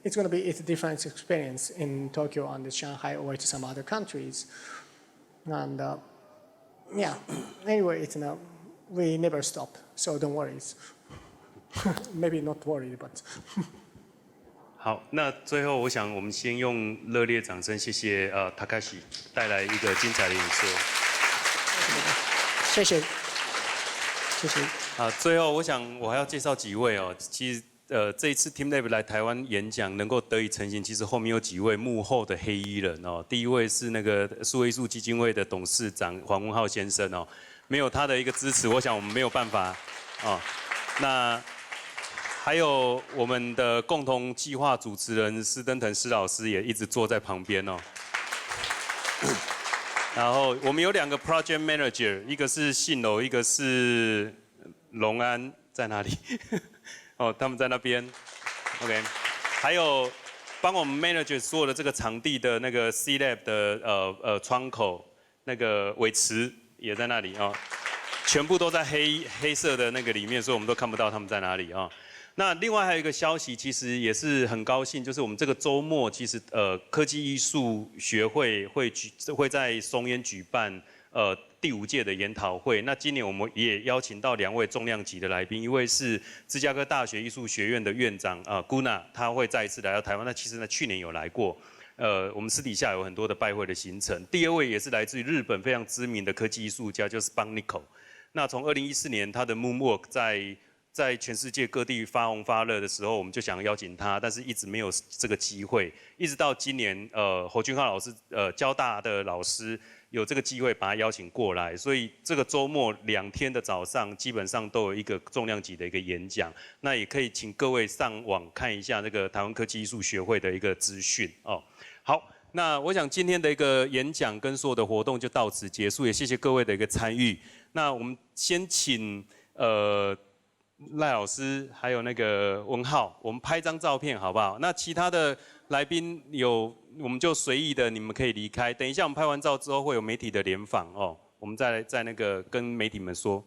it's gonna be a different experience in Tokyo and Shanghai or some other countries, and yeah. Anyway, we never stop, so don't worry. Maybe not worried, but. 好，那最后我想我们先用热烈掌声，谢谢Takashi 带来一个精彩的演说。谢谢，谢谢。最后我想我还要介绍几位哦。其实这一次 teamLab 来台湾演讲能够得以成行，其实后面有几位幕后的黑衣人哦。第一位是那个数位艺术基金会的董事长黄文浩先生哦，没有他的一个支持，我想我们没有办法哦。那还有我们的共同计划主持人施登腾施老师也一直坐在旁边哦。然后我们有2个 project manager， 一个是信楼，一个是龙安，在哪里？哦，他们在那边。OK， 还有帮我们 manage 所有的这个场地的那个 C-LAB 的窗口，那个韦慈也在那里哦，全部都在黑色的那个里面，所以我们都看不到他们在哪里啊。那另外还有一个消息，其实也是很高兴，就是我们这个周末其实科技艺术学会会在松烟举办第5届的研讨会。那今年我们也邀请到2位重量级的来宾，一位是芝加哥大学艺术学院的院长Guna， 他会再一次来到台湾。那其实呢去年有来过，我们私底下有很多的拜会的行程。第2位也是来自于日本非常知名的科技艺术家，就是邦尼口。那从2014年他的 Moonwork 在全世界各地发红发热的时候，我们就想邀请他，但是一直没有这个机会。一直到今年，侯俊浩老师，交大的老师有这个机会把他邀请过来，所以这个周末2天的早上，基本上都有一个重量级的一个演讲。那也可以请各位上网看一下那个台湾科技艺术学会的一个资讯哦。好，那我想今天的一个演讲跟所有的活动就到此结束，也谢谢各位的一个参与。那我们先请赖老师还有那个文浩，我们拍张照片好不好？那其他的来宾我们就随意的，你们可以离开。等一下我们拍完照之后会有媒体的联访哦，我们再那个跟媒体们说。